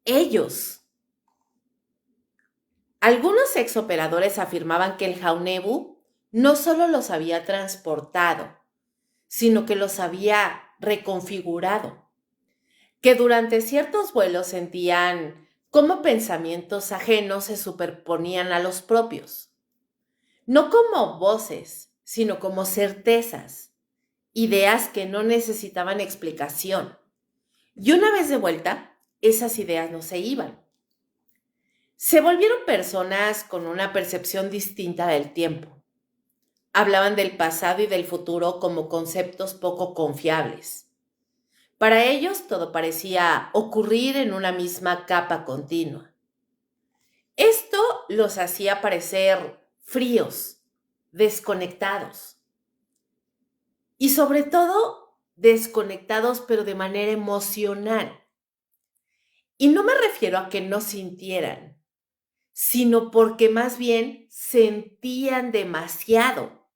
ellos. Algunos exoperadores afirmaban que el Jaunebu no solo los había transportado, sino que los había reconfigurado, que durante ciertos vuelos sentían cómo pensamientos ajenos se superponían a los propios, no como voces, sino como certezas, ideas que no necesitaban explicación. Y una vez de vuelta, esas ideas no se iban. Se volvieron personas con una percepción distinta del tiempo. Hablaban del pasado y del futuro como conceptos poco confiables. Para ellos todo parecía ocurrir en una misma capa continua. Esto los hacía parecer fríos, desconectados y sobre todo desconectados pero de manera emocional. Y no me refiero a que no sintieran, sino porque más bien sentían demasiado,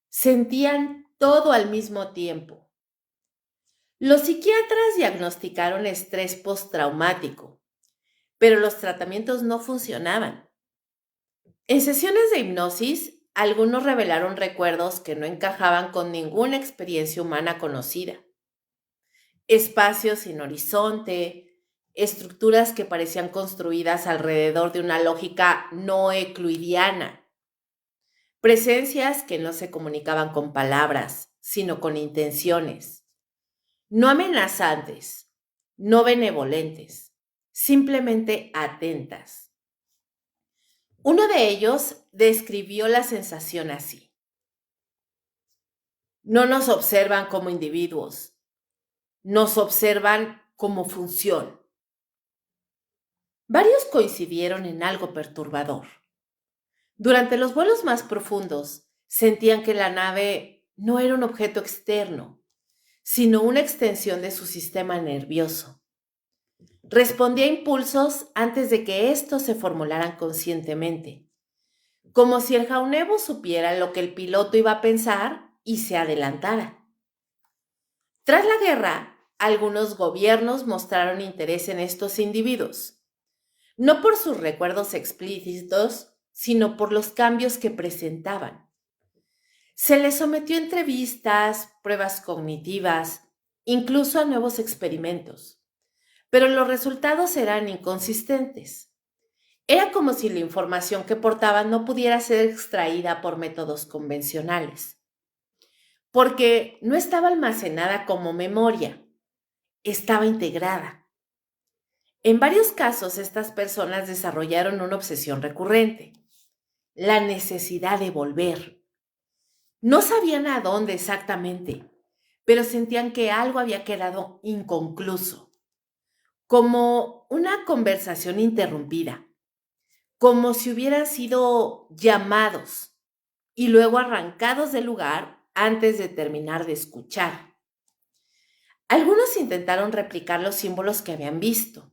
sentían todo al mismo tiempo. Los psiquiatras diagnosticaron estrés postraumático, pero los tratamientos no funcionaban. En sesiones de hipnosis, algunos revelaron recuerdos que no encajaban con ninguna experiencia humana conocida. Espacios sin horizonte, estructuras que parecían construidas alrededor de una lógica no euclidiana, presencias que no se comunicaban con palabras, sino con intenciones, no amenazantes, no benevolentes, simplemente atentas. Uno de ellos describió la sensación así: no nos observan como individuos, nos observan como función. Varios coincidieron en algo perturbador. Durante los vuelos más profundos, sentían que la nave no era un objeto externo, sino una extensión de su sistema nervioso. Respondía a impulsos antes de que estos se formularan conscientemente, como si el jaunevo supiera lo que el piloto iba a pensar y se adelantara. Tras la guerra, algunos gobiernos mostraron interés en estos individuos, no por sus recuerdos explícitos, sino por los cambios que presentaban. Se les sometió a entrevistas, pruebas cognitivas, incluso a nuevos experimentos, pero los resultados eran inconsistentes. Era como si la información que portaban no pudiera ser extraída por métodos convencionales, porque no estaba almacenada como memoria, estaba integrada. En varios casos, estas personas desarrollaron una obsesión recurrente, la necesidad de volver. No sabían a dónde exactamente, pero sentían que algo había quedado inconcluso, como una conversación interrumpida, como si hubieran sido llamados y luego arrancados del lugar antes de terminar de escuchar. Algunos intentaron replicar los símbolos que habían visto.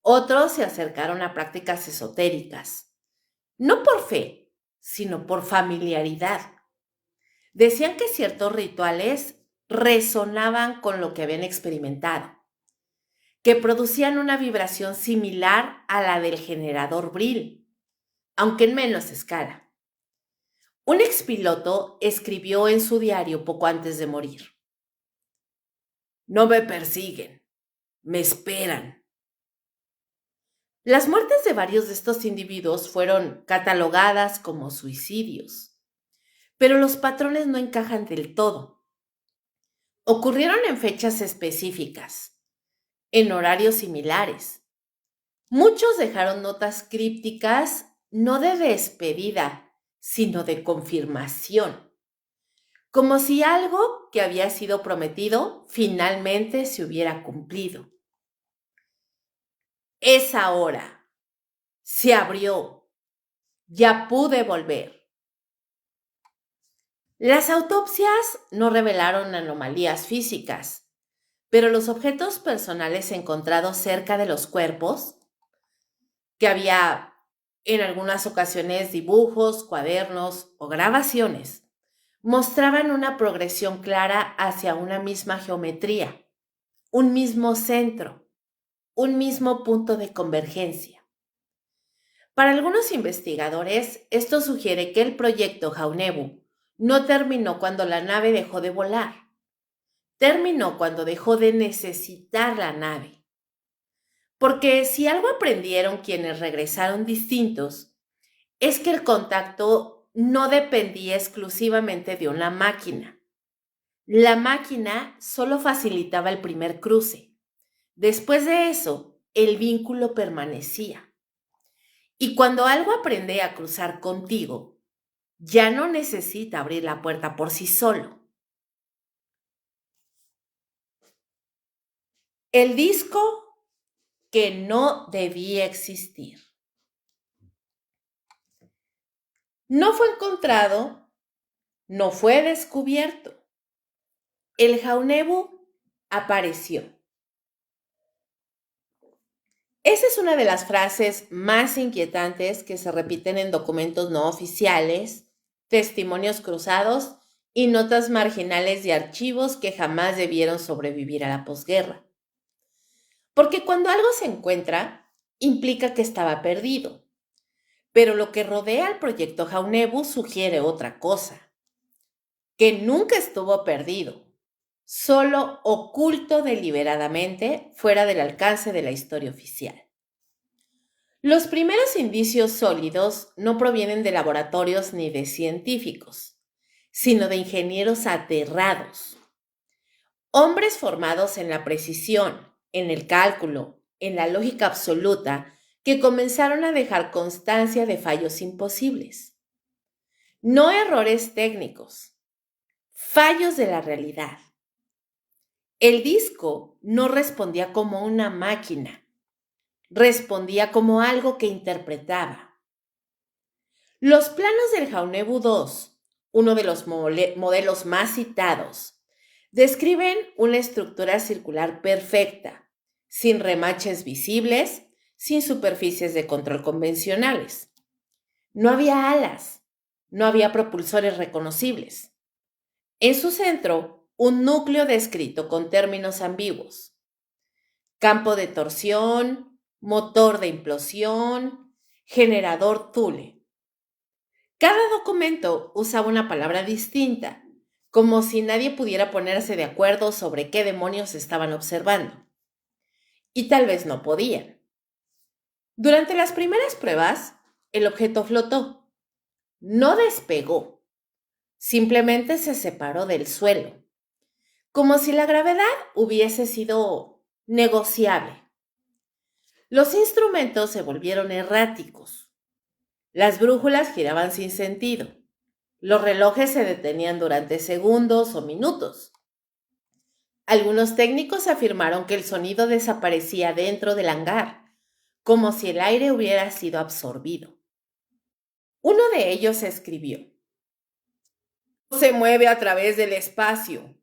Otros se acercaron a prácticas esotéricas, no por fe, sino por familiaridad. Decían que ciertos rituales resonaban con lo que habían experimentado, que producían una vibración similar a la del generador Brill, aunque en menos escala. Un expiloto escribió en su diario poco antes de morir: no me persiguen, me esperan. Las muertes de varios de estos individuos fueron catalogadas como suicidios, pero los patrones no encajan del todo. Ocurrieron en fechas específicas, en horarios similares. Muchos dejaron notas crípticas, no de despedida, sino de confirmación, como si algo que había sido prometido finalmente se hubiera cumplido. Es ahora. Se abrió. Ya pude volver. Las autopsias no revelaron anomalías físicas, pero los objetos personales encontrados cerca de los cuerpos, que había en algunas ocasiones dibujos, cuadernos o grabaciones, mostraban una progresión clara hacia una misma geometría, un mismo centro, un mismo punto de convergencia. Para algunos investigadores, esto sugiere que el proyecto Jaunebu no terminó cuando la nave dejó de volar, terminó cuando dejó de necesitar la nave. Porque si algo aprendieron quienes regresaron distintos, es que el contacto no dependía exclusivamente de una máquina. La máquina solo facilitaba el primer cruce. Después de eso, el vínculo permanecía. Y cuando algo aprende a cruzar contigo, ya no necesita abrir la puerta por sí solo. El disco que no debía existir. No fue encontrado, no fue descubierto. El Jaunebu apareció. Esa es una de las frases más inquietantes que se repiten en documentos no oficiales, testimonios cruzados y notas marginales de archivos que jamás debieron sobrevivir a la posguerra. Porque cuando algo se encuentra, implica que estaba perdido. Pero lo que rodea al proyecto Jaunebu sugiere otra cosa, que nunca estuvo perdido, solo oculto deliberadamente fuera del alcance de la historia oficial. Los primeros indicios sólidos no provienen de laboratorios ni de científicos, sino de ingenieros aterrados, hombres formados en la precisión, en el cálculo, en la lógica absoluta, que comenzaron a dejar constancia de fallos imposibles. No errores técnicos, fallos de la realidad. El disco no respondía como una máquina, respondía como algo que interpretaba. Los planos del Jaunebu II, uno de los modelos más citados, describen una estructura circular perfecta, sin remaches visibles, sin superficies de control convencionales. No había alas, no había propulsores reconocibles. En su centro, un núcleo descrito con términos ambiguos. Campo de torsión, motor de implosión, generador Thule. Cada documento usaba una palabra distinta, como si nadie pudiera ponerse de acuerdo sobre qué demonios estaban observando. Y tal vez no podían. Durante las primeras pruebas, el objeto flotó. No despegó. Simplemente se separó del suelo, como si la gravedad hubiese sido negociable. Los instrumentos se volvieron erráticos. Las brújulas giraban sin sentido. Los relojes se detenían durante segundos o minutos. Algunos técnicos afirmaron que el sonido desaparecía dentro del hangar, como si el aire hubiera sido absorbido. Uno de ellos escribió: se mueve a través del espacio,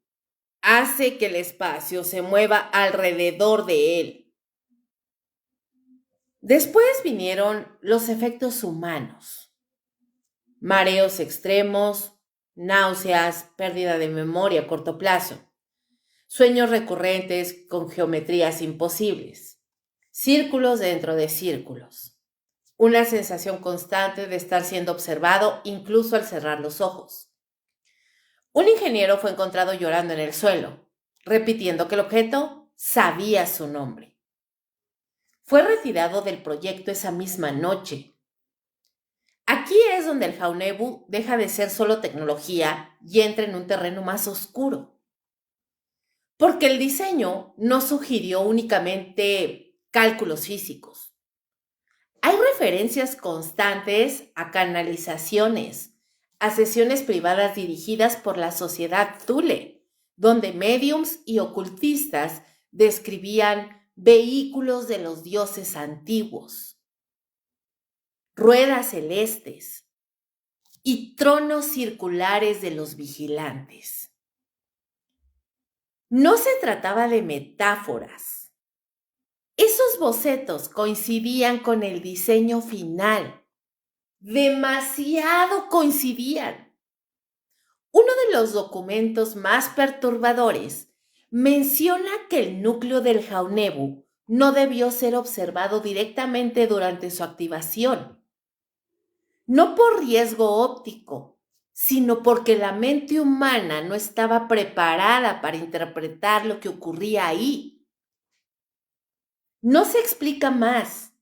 hace que el espacio se mueva alrededor de él. Después vinieron los efectos humanos: mareos extremos, náuseas, pérdida de memoria a corto plazo, sueños recurrentes con geometrías imposibles, círculos dentro de círculos, una sensación constante de estar siendo observado incluso al cerrar los ojos. Un ingeniero fue encontrado llorando en el suelo, repitiendo que el objeto sabía su nombre. Fue retirado del proyecto esa misma noche. Aquí es donde el Jaunebu deja de ser solo tecnología y entra en un terreno más oscuro. Porque el diseño no sugirió únicamente cálculos físicos. Hay referencias constantes a canalizaciones, a sesiones privadas dirigidas por la Sociedad Thule, donde médiums y ocultistas describían vehículos de los dioses antiguos, ruedas celestes y tronos circulares de los vigilantes. No se trataba de metáforas. Esos bocetos coincidían con el diseño final. Demasiado coincidían. Uno de los documentos más perturbadores menciona que el núcleo del Jaunebu no debió ser observado directamente durante su activación, no por riesgo óptico, sino porque la mente humana no estaba preparada para interpretar lo que ocurría ahí. No se explica más,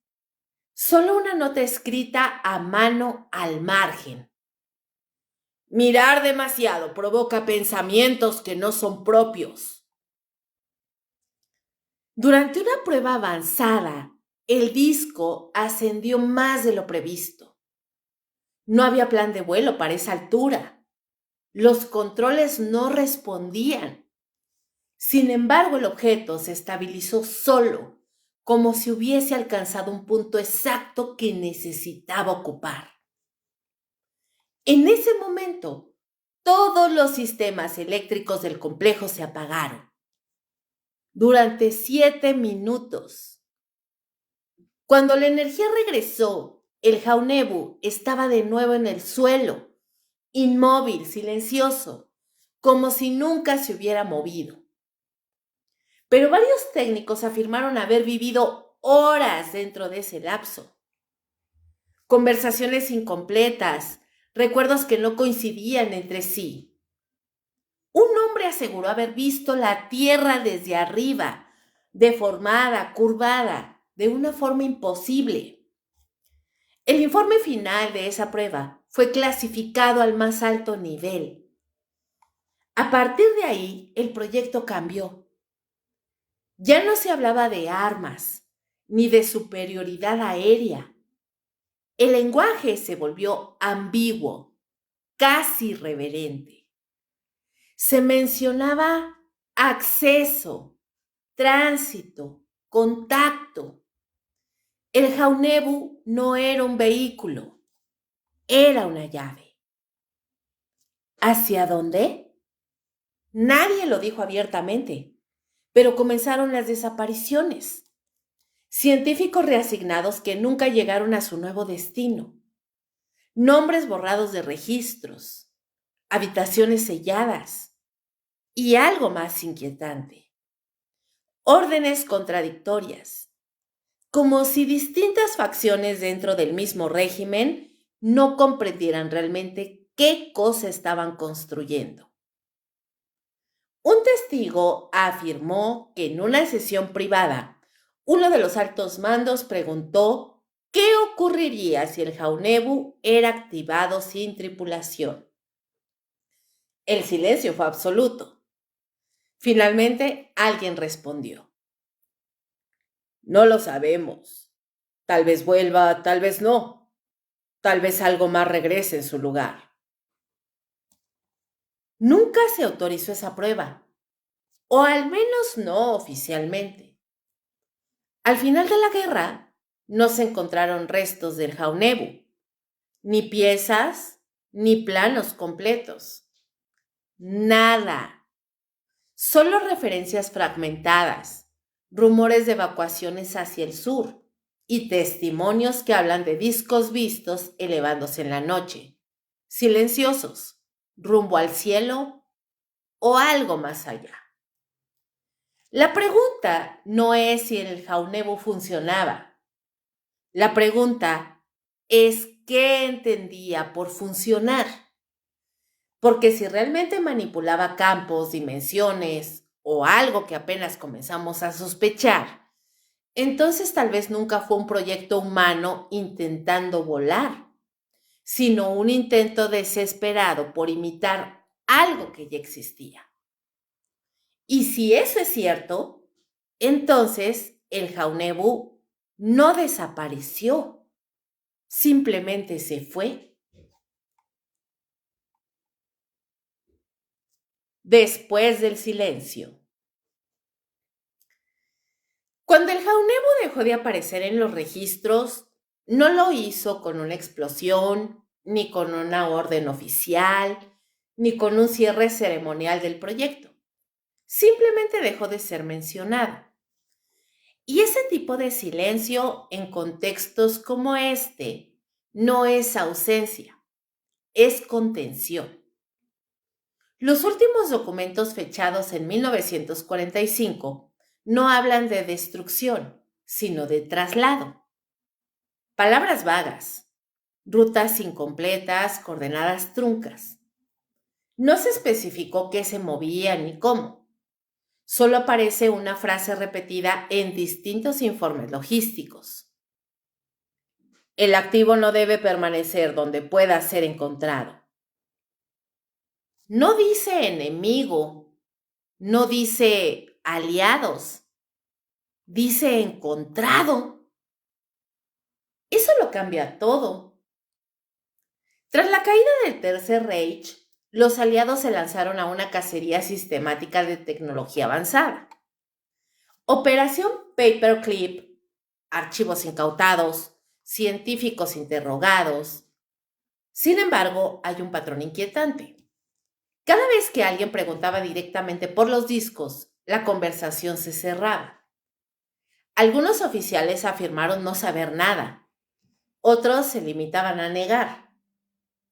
solo una nota escrita a mano al margen. Mirar demasiado provoca pensamientos que no son propios. Durante una prueba avanzada, el disco ascendió más de lo previsto. No había plan de vuelo para esa altura. Los controles no respondían. Sin embargo, el objeto se estabilizó solo, como si hubiese alcanzado un punto exacto que necesitaba ocupar. En ese momento, todos los sistemas eléctricos del complejo se apagaron. Durante 7 minutos. Cuando la energía regresó, el Jaunebu estaba de nuevo en el suelo, inmóvil, silencioso, como si nunca se hubiera movido. Pero varios técnicos afirmaron haber vivido horas dentro de ese lapso. Conversaciones incompletas, recuerdos que no coincidían entre sí. Un hombre aseguró haber visto la Tierra desde arriba, deformada, curvada, de una forma imposible. El informe final de esa prueba fue clasificado al más alto nivel. A partir de ahí, el proyecto cambió. Ya no se hablaba de armas, ni de superioridad aérea. El lenguaje se volvió ambiguo, casi irreverente. Se mencionaba acceso, tránsito, contacto. El Jaunebu no era un vehículo, era una llave. ¿Hacia dónde? Nadie lo dijo abiertamente, pero comenzaron las desapariciones. Científicos reasignados que nunca llegaron a su nuevo destino. Nombres borrados de registros, habitaciones selladas y algo más inquietante. Órdenes contradictorias, como si distintas facciones dentro del mismo régimen no comprendieran realmente qué cosa estaban construyendo. Un testigo afirmó que en una sesión privada, uno de los altos mandos preguntó qué ocurriría si el Jaunebu era activado sin tripulación. El silencio fue absoluto. Finalmente, alguien respondió. No lo sabemos. Tal vez vuelva, tal vez no. Tal vez algo más regrese en su lugar. Nunca se autorizó esa prueba, o al menos no oficialmente. Al final de la guerra, no se encontraron restos del Jaunebu, ni piezas, ni planos completos. Nada. Solo referencias fragmentadas, rumores de evacuaciones hacia el sur y testimonios que hablan de discos vistos elevándose en la noche, silenciosos, rumbo al cielo o algo más allá. La pregunta no es si el Jaunebu funcionaba. La pregunta es qué entendía por funcionar. Porque si realmente manipulaba campos, dimensiones o algo que apenas comenzamos a sospechar, entonces tal vez nunca fue un proyecto humano intentando volar, sino un intento desesperado por imitar algo que ya existía. Y si eso es cierto, entonces el Jaunebu no desapareció, simplemente se fue. Después del silencio. Cuando el Jaunebu dejó de aparecer en los registros, no lo hizo con una explosión, ni con una orden oficial, ni con un cierre ceremonial del proyecto. Simplemente dejó de ser mencionado. Y ese tipo de silencio en contextos como este no es ausencia, es contención. Los últimos documentos fechados en 1945 no hablan de destrucción, sino de traslado. Palabras vagas, rutas incompletas, coordenadas truncas. No se especificó qué se movía ni cómo. Solo aparece una frase repetida en distintos informes logísticos. El activo no debe permanecer donde pueda ser encontrado. No dice enemigo, no dice aliados, dice encontrado. Eso lo cambia todo. Tras la caída del Tercer Reich, los aliados se lanzaron a una cacería sistemática de tecnología avanzada. Operación Paperclip, archivos incautados, científicos interrogados. Sin embargo, hay un patrón inquietante. Cada vez que alguien preguntaba directamente por los discos, la conversación se cerraba. Algunos oficiales afirmaron no saber nada. Otros se limitaban a negar.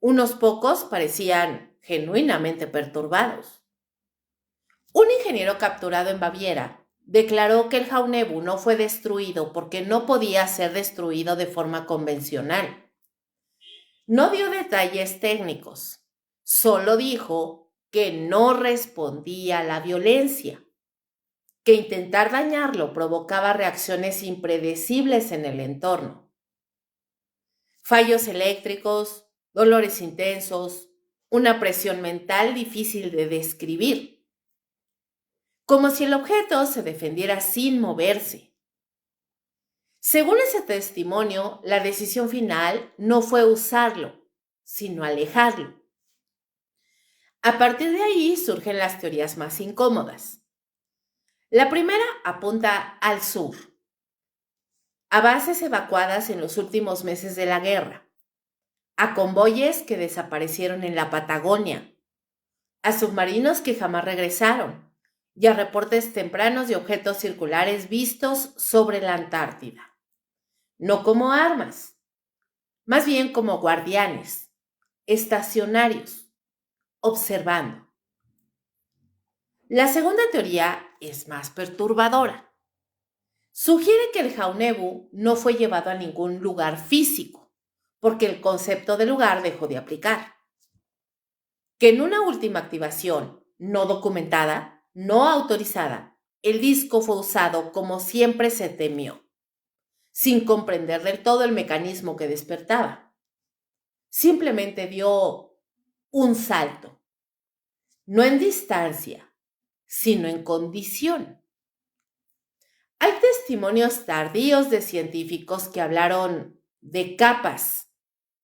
Unos pocos parecían genuinamente perturbados. Un ingeniero capturado en Baviera declaró que el Jaunebu no fue destruido porque no podía ser destruido de forma convencional. No dio detalles técnicos, solo dijo que no respondía a la violencia, que intentar dañarlo provocaba reacciones impredecibles en el entorno. Fallos eléctricos, dolores intensos, una presión mental difícil de describir, como si el objeto se defendiera sin moverse. Según ese testimonio, la decisión final no fue usarlo, sino alejarlo. A partir de ahí surgen las teorías más incómodas. La primera apunta al sur, a bases evacuadas en los últimos meses de la guerra, a convoyes que desaparecieron en la Patagonia, a submarinos que jamás regresaron y a reportes tempranos de objetos circulares vistos sobre la Antártida. No como armas, más bien como guardianes, estacionarios, observando. La segunda teoría es más perturbadora. Sugiere que el Jaunebu no fue llevado a ningún lugar físico, porque el concepto de lugar dejó de aplicar. Que en una última activación no documentada, no autorizada, el disco fue usado como siempre se temió, sin comprender del todo el mecanismo que despertaba. Simplemente dio un salto, no en distancia, sino en condición. Hay testimonios tardíos de científicos que hablaron de capas,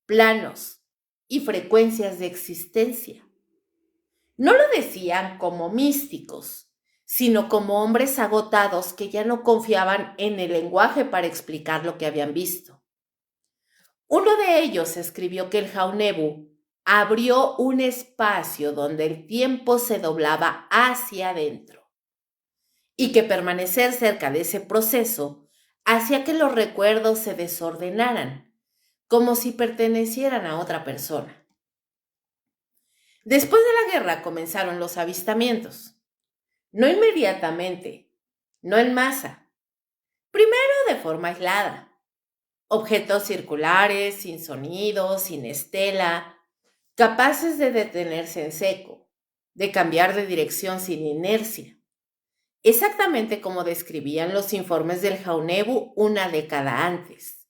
planos y frecuencias de existencia. No lo decían como místicos, sino como hombres agotados que ya no confiaban en el lenguaje para explicar lo que habían visto. Uno de ellos escribió que el Jaunebu abrió un espacio donde el tiempo se doblaba hacia adentro y que permanecer cerca de ese proceso hacía que los recuerdos se desordenaran, como si pertenecieran a otra persona. Después de la guerra comenzaron los avistamientos. No inmediatamente, no en masa. Primero de forma aislada. Objetos circulares, sin sonido, sin estela, capaces de detenerse en seco, de cambiar de dirección sin inercia. Exactamente como describían los informes del Jaunebu una década antes.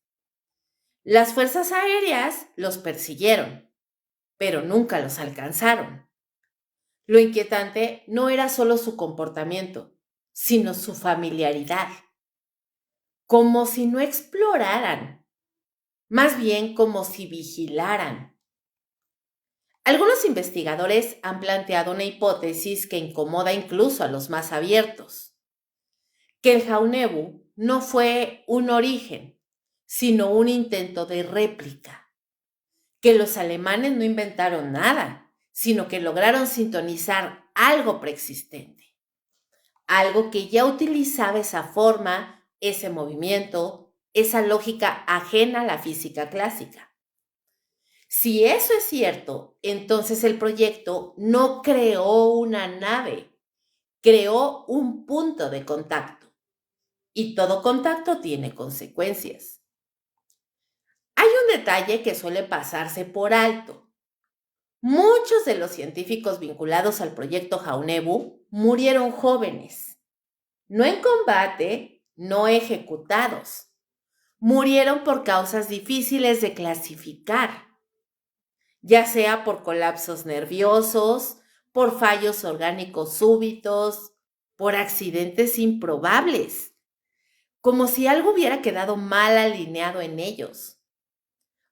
Las fuerzas aéreas los persiguieron, pero nunca los alcanzaron. Lo inquietante no era solo su comportamiento, sino su familiaridad. Como si no exploraran, más bien como si vigilaran. Algunos investigadores han planteado una hipótesis que incomoda incluso a los más abiertos, que el Jaunebu no fue un origen, sino un intento de réplica, que los alemanes no inventaron nada, sino que lograron sintonizar algo preexistente, algo que ya utilizaba esa forma, ese movimiento, esa lógica ajena a la física clásica. Si eso es cierto, entonces el proyecto no creó una nave, creó un punto de contacto. Y todo contacto tiene consecuencias. Hay un detalle que suele pasarse por alto. Muchos de los científicos vinculados al proyecto Jaunebu murieron jóvenes, no en combate, no ejecutados. Murieron por causas difíciles de clasificar, ya sea por colapsos nerviosos, por fallos orgánicos súbitos, por accidentes improbables, como si algo hubiera quedado mal alineado en ellos.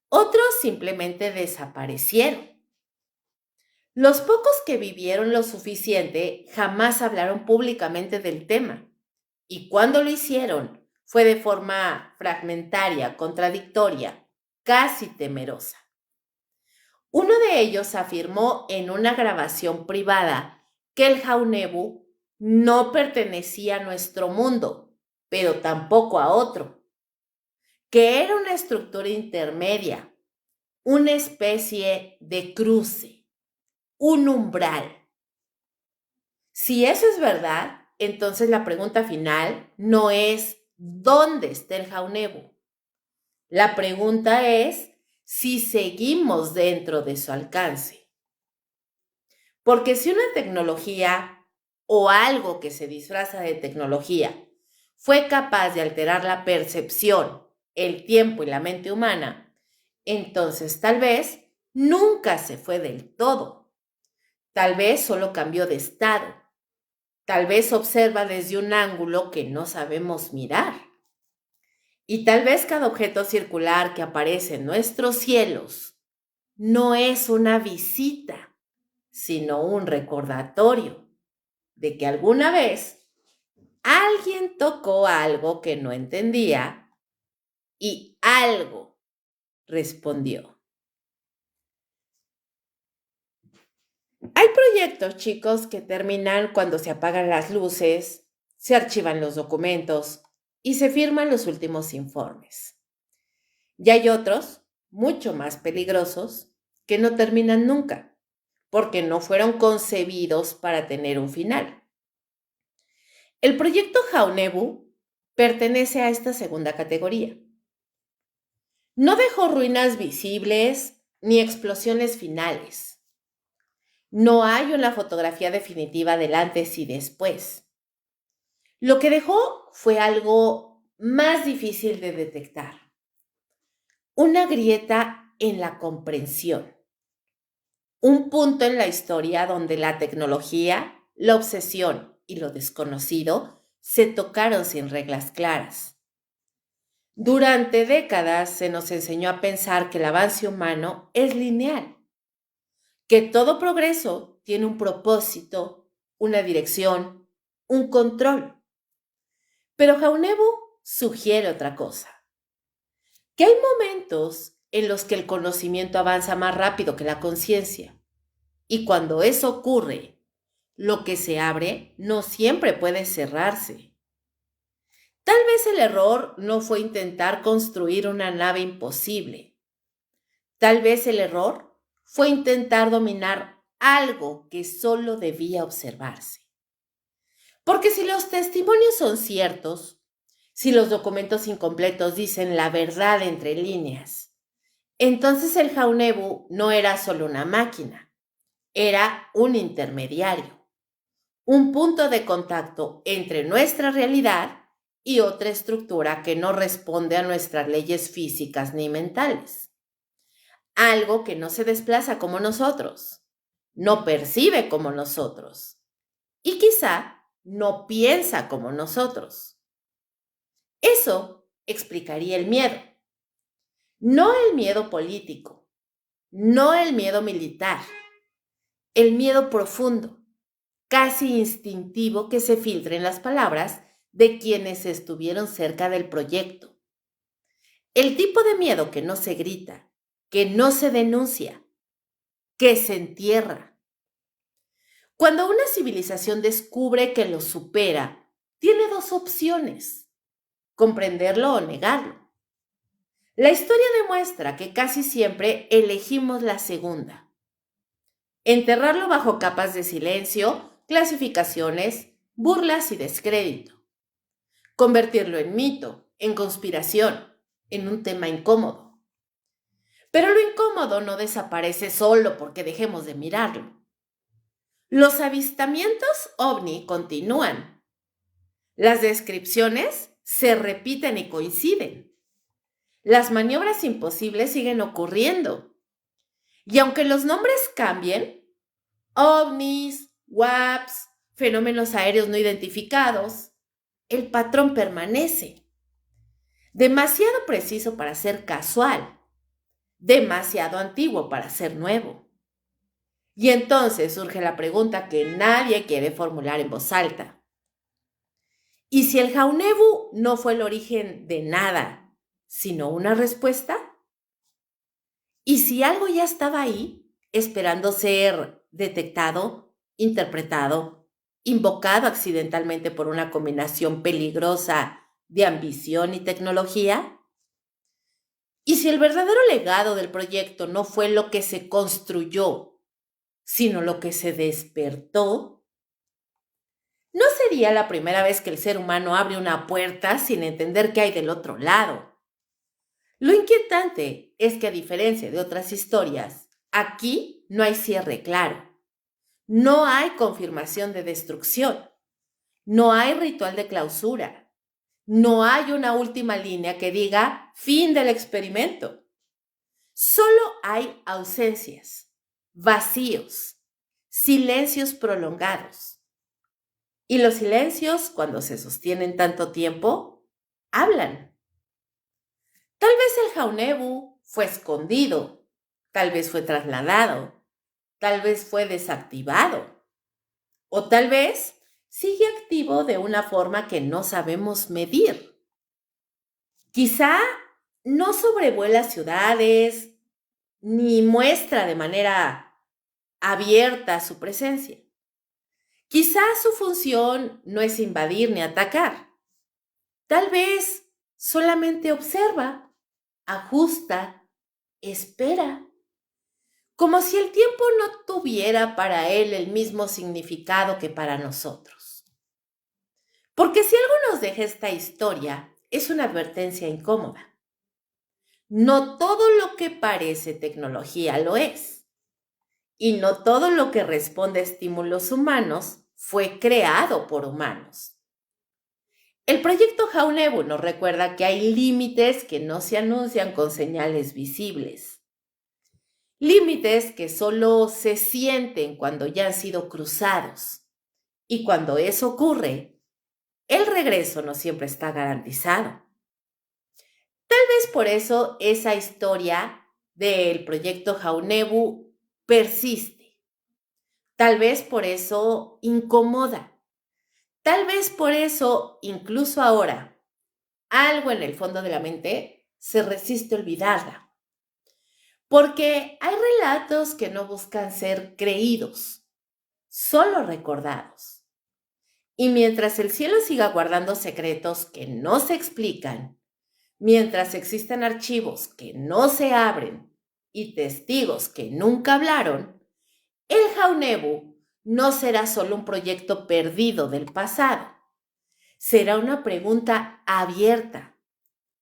Otros simplemente desaparecieron. Los pocos que vivieron lo suficiente jamás hablaron públicamente del tema, y cuando lo hicieron fue de forma fragmentaria, contradictoria, casi temerosa. Uno de ellos afirmó en una grabación privada que el Jaunebu no pertenecía a nuestro mundo, pero tampoco a otro, que era una estructura intermedia, una especie de cruce, un umbral. Si eso es verdad, entonces la pregunta final no es ¿dónde está el Jaunebu? La pregunta es si seguimos dentro de su alcance. Porque si una tecnología o algo que se disfraza de tecnología fue capaz de alterar la percepción, el tiempo y la mente humana, entonces tal vez nunca se fue del todo. Tal vez solo cambió de estado. Tal vez observa desde un ángulo que no sabemos mirar. Y tal vez cada objeto circular que aparece en nuestros cielos no es una visita, sino un recordatorio de que alguna vez alguien tocó algo que no entendía y algo respondió. Hay proyectos, chicos, que terminan cuando se apagan las luces, se archivan los documentos y se firman los últimos informes. Y hay otros, mucho más peligrosos, que no terminan nunca, porque no fueron concebidos para tener un final. El proyecto Jaunebu pertenece a esta segunda categoría. No dejó ruinas visibles ni explosiones finales. No hay una fotografía definitiva del antes y después. Lo que dejó fue algo más difícil de detectar. Una grieta en la comprensión. Un punto en la historia donde la tecnología, la obsesión y lo desconocido se tocaron sin reglas claras. Durante décadas se nos enseñó a pensar que el avance humano es lineal, que todo progreso tiene un propósito, una dirección, un control. Pero Jaunebu sugiere otra cosa, que hay momentos en los que el conocimiento avanza más rápido que la conciencia. Y cuando eso ocurre, lo que se abre no siempre puede cerrarse. Tal vez el error no fue intentar construir una nave imposible. Tal vez el error fue intentar dominar algo que solo debía observarse. Porque si los testimonios son ciertos, si los documentos incompletos dicen la verdad entre líneas, entonces el Jaunebu no era solo una máquina, era un intermediario, un punto de contacto entre nuestra realidad y otra estructura que no responde a nuestras leyes físicas ni mentales. Algo que no se desplaza como nosotros, no percibe como nosotros y quizá no piensa como nosotros. Eso explicaría el miedo. No el miedo político, no el miedo militar, el miedo profundo, casi instintivo que se filtra en las palabras de quienes estuvieron cerca del proyecto. El tipo de miedo que no se grita, que no se denuncia, que se entierra. Cuando una civilización descubre que lo supera, tiene dos opciones: comprenderlo o negarlo. La historia demuestra que casi siempre elegimos la segunda. Enterrarlo bajo capas de silencio, clasificaciones, burlas y descrédito. Convertirlo en mito, en conspiración, en un tema incómodo. Pero lo incómodo no desaparece solo porque dejemos de mirarlo. Los avistamientos ovni continúan. Las descripciones se repiten y coinciden. Las maniobras imposibles siguen ocurriendo. Y aunque los nombres cambien, ovnis, WAPs, fenómenos aéreos no identificados, el patrón permanece. Demasiado preciso para ser casual, demasiado antiguo para ser nuevo. Y entonces surge la pregunta que nadie quiere formular en voz alta. ¿Y si el Jaunebu no fue el origen de nada, sino una respuesta? ¿Y si algo ya estaba ahí, esperando ser detectado, interpretado, invocado accidentalmente por una combinación peligrosa de ambición y tecnología? ¿Y si el verdadero legado del proyecto no fue lo que se construyó, sino lo que se despertó? No sería la primera vez que el ser humano abre una puerta sin entender qué hay del otro lado. Lo inquietante es que, a diferencia de otras historias, aquí no hay cierre claro. No hay confirmación de destrucción. No hay ritual de clausura. No hay una última línea que diga fin del experimento. Solo hay ausencias, vacíos, silencios prolongados. Y los silencios, cuando se sostienen tanto tiempo, hablan. Tal vez el Jaunebu fue escondido, tal vez fue trasladado, tal vez fue desactivado, o tal vez sigue activo de una forma que no sabemos medir. Quizá no sobrevuela ciudades ni muestra de manera abierta su presencia. Quizá su función no es invadir ni atacar. Tal vez solamente observa, ajusta, espera, como si el tiempo no tuviera para él el mismo significado que para nosotros. Porque si algo nos deja esta historia, es una advertencia incómoda. No todo lo que parece tecnología lo es. Y no todo lo que responde a estímulos humanos fue creado por humanos. El proyecto Jaunebu nos recuerda que hay límites que no se anuncian con señales visibles. Límites que solo se sienten cuando ya han sido cruzados. Y cuando eso ocurre, el regreso no siempre está garantizado. Tal vez por eso esa historia del proyecto Jaunebu persiste. Tal vez por eso incomoda. Tal vez por eso, incluso ahora, algo en el fondo de la mente se resiste a olvidarla. Porque hay relatos que no buscan ser creídos, solo recordados. Y mientras el cielo siga guardando secretos que no se explican, mientras existan archivos que no se abren y testigos que nunca hablaron, el Jaunebu no será solo un proyecto perdido del pasado. Será una pregunta abierta,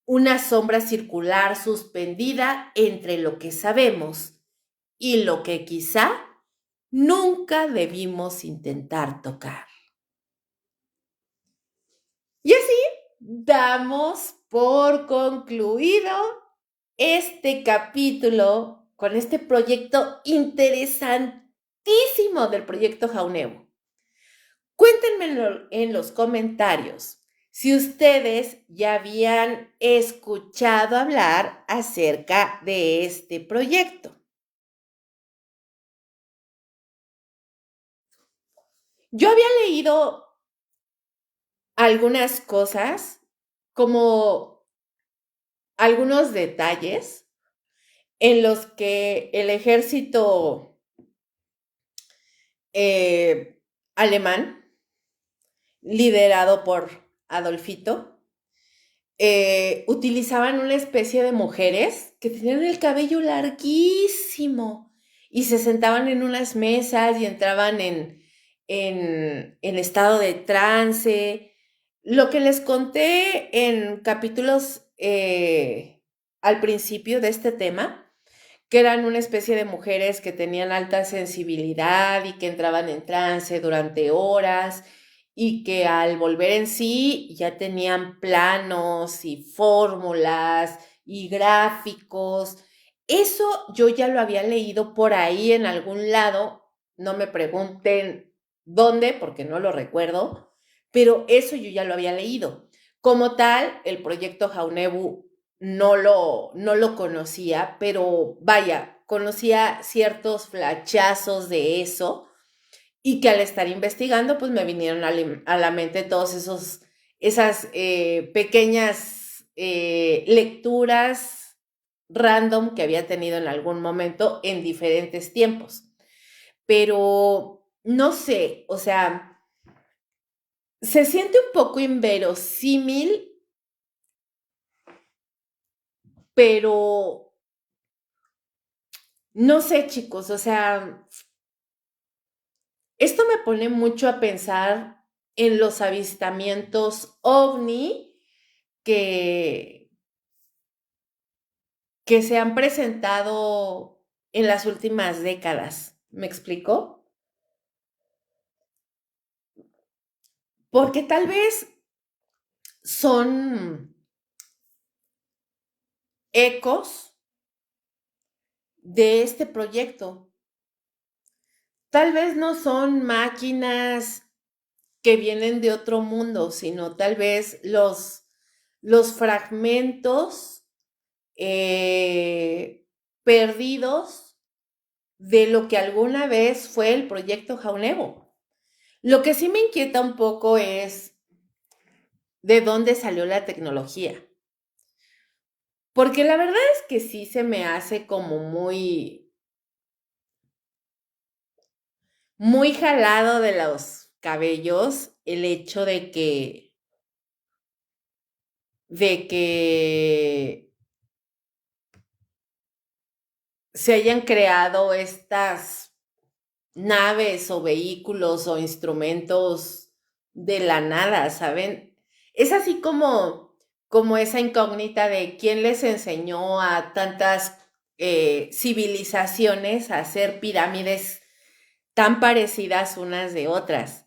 una sombra circular suspendida entre lo que sabemos y lo que quizá nunca debimos intentar tocar. Y así damos por concluido este capítulo con este proyecto interesantísimo del proyecto Jaunebu. Cuéntenmelo en los comentarios si ustedes ya habían escuchado hablar acerca de este proyecto. Yo había leído algunas cosas, como algunos detalles en los que el ejército alemán, liderado por Adolfito, utilizaban una especie de mujeres que tenían el cabello larguísimo y se sentaban en unas mesas y entraban en estado de trance. Lo que les conté en capítulos al principio de este tema que eran una especie de mujeres que tenían alta sensibilidad y que entraban en trance durante horas y que al volver en sí ya tenían planos y fórmulas y gráficos. Eso yo ya lo había leído por ahí en algún lado, no me pregunten dónde porque no lo recuerdo, pero eso yo ya lo había leído. Como tal, el proyecto Jaunebu no lo conocía, pero vaya, conocía ciertos flachazos de eso y que al estar investigando, pues me vinieron a la mente todos esas pequeñas lecturas random que había tenido en algún momento en diferentes tiempos. Pero no sé, o sea, se siente un poco inverosímil, pero no sé, chicos, o sea, esto me pone mucho a pensar en los avistamientos ovni que, que se han presentado en las últimas décadas. ¿Me explico? Porque tal vez son ecos de este proyecto. Tal vez no son máquinas que vienen de otro mundo, sino tal vez los fragmentos eh, perdidos de lo que alguna vez fue el proyecto Jaunevo. Lo que sí me inquieta un poco es de dónde salió la tecnología. Porque la verdad es que sí se me hace como muy jalado de los cabellos el hecho de que se hayan creado estas naves o vehículos o instrumentos de la nada, ¿saben? Es así como esa incógnita de quién les enseñó a tantas civilizaciones a hacer pirámides tan parecidas unas de otras.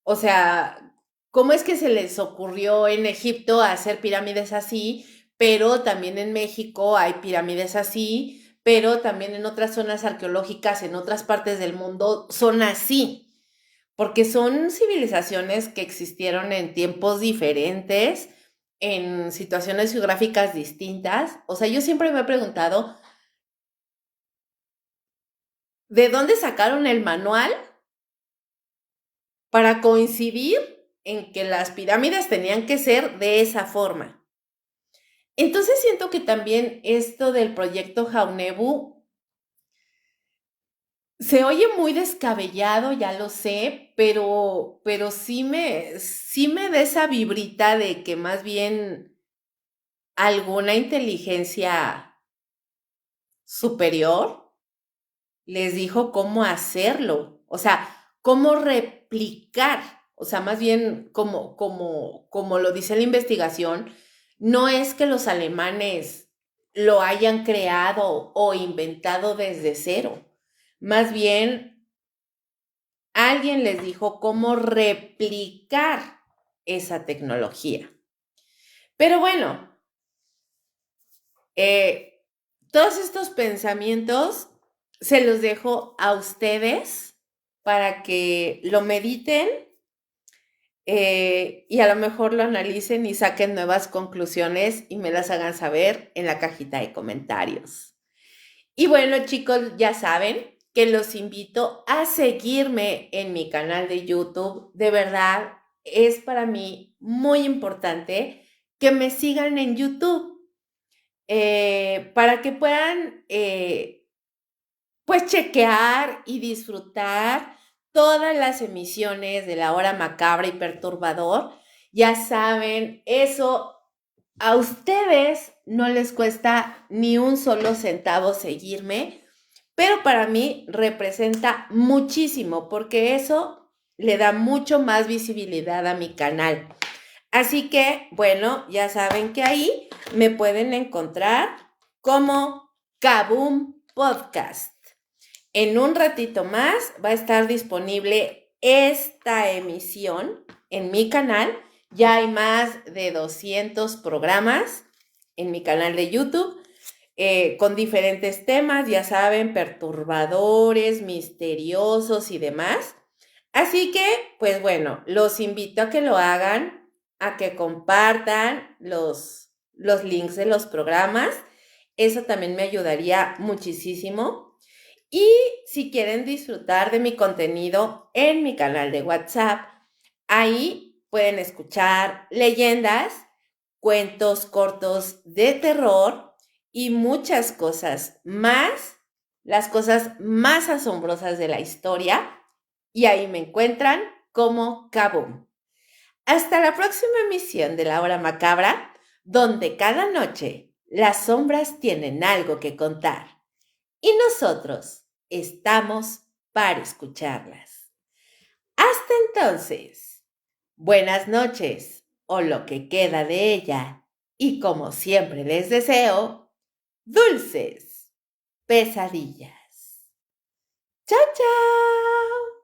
O sea, ¿cómo es que se les ocurrió en Egipto hacer pirámides así, pero también en México hay pirámides así, pero también en otras zonas arqueológicas, en otras partes del mundo son así? Porque son civilizaciones que existieron en tiempos diferentes, en situaciones geográficas distintas. O sea, yo siempre me he preguntado, ¿de dónde sacaron el manual para coincidir en que las pirámides tenían que ser de esa forma? Entonces siento que también esto del proyecto Jaunebu se oye muy descabellado, ya lo sé, pero sí me da esa vibrita de que más bien alguna inteligencia superior les dijo cómo hacerlo, o sea, cómo replicar, o sea, más bien como lo dice la investigación, no es que los alemanes lo hayan creado o inventado desde cero, más bien alguien les dijo cómo replicar esa tecnología. Pero bueno, eh, todos estos pensamientos se los dejo a ustedes para que lo mediten y a lo mejor lo analicen y saquen nuevas conclusiones y me las hagan saber en la cajita de comentarios. Y bueno, chicos, ya saben que los invito a seguirme en mi canal de YouTube. De verdad, es para mí muy importante que me sigan en YouTube para que puedan pues chequear y disfrutar todas las emisiones de La Hora Macabra y Perturbador. Ya saben, eso a ustedes no les cuesta ni un solo centavo seguirme, pero para mí representa muchísimo porque eso le da mucho más visibilidad a mi canal. Así que, bueno, ya saben que ahí me pueden encontrar como Kaboom podcast. En un ratito más va a estar disponible esta emisión en mi canal. Ya hay más de 200 programas en mi canal de YouTube con diferentes temas, ya saben, perturbadores, misteriosos y demás. Así que, pues bueno, los invito a que lo hagan, a que compartan los links de los programas. Eso también me ayudaría muchísimo. Y si quieren disfrutar de mi contenido en mi canal de WhatsApp, ahí pueden escuchar leyendas, cuentos cortos de terror y muchas cosas más, las cosas más asombrosas de la historia. Y ahí me encuentran como Kaboom. Hasta la próxima emisión de La Hora Macabra, donde cada noche las sombras tienen algo que contar y nosotros estamos para escucharlas. Hasta entonces, buenas noches o lo que queda de ella y como siempre les deseo, dulces pesadillas. ¡Chao, chao!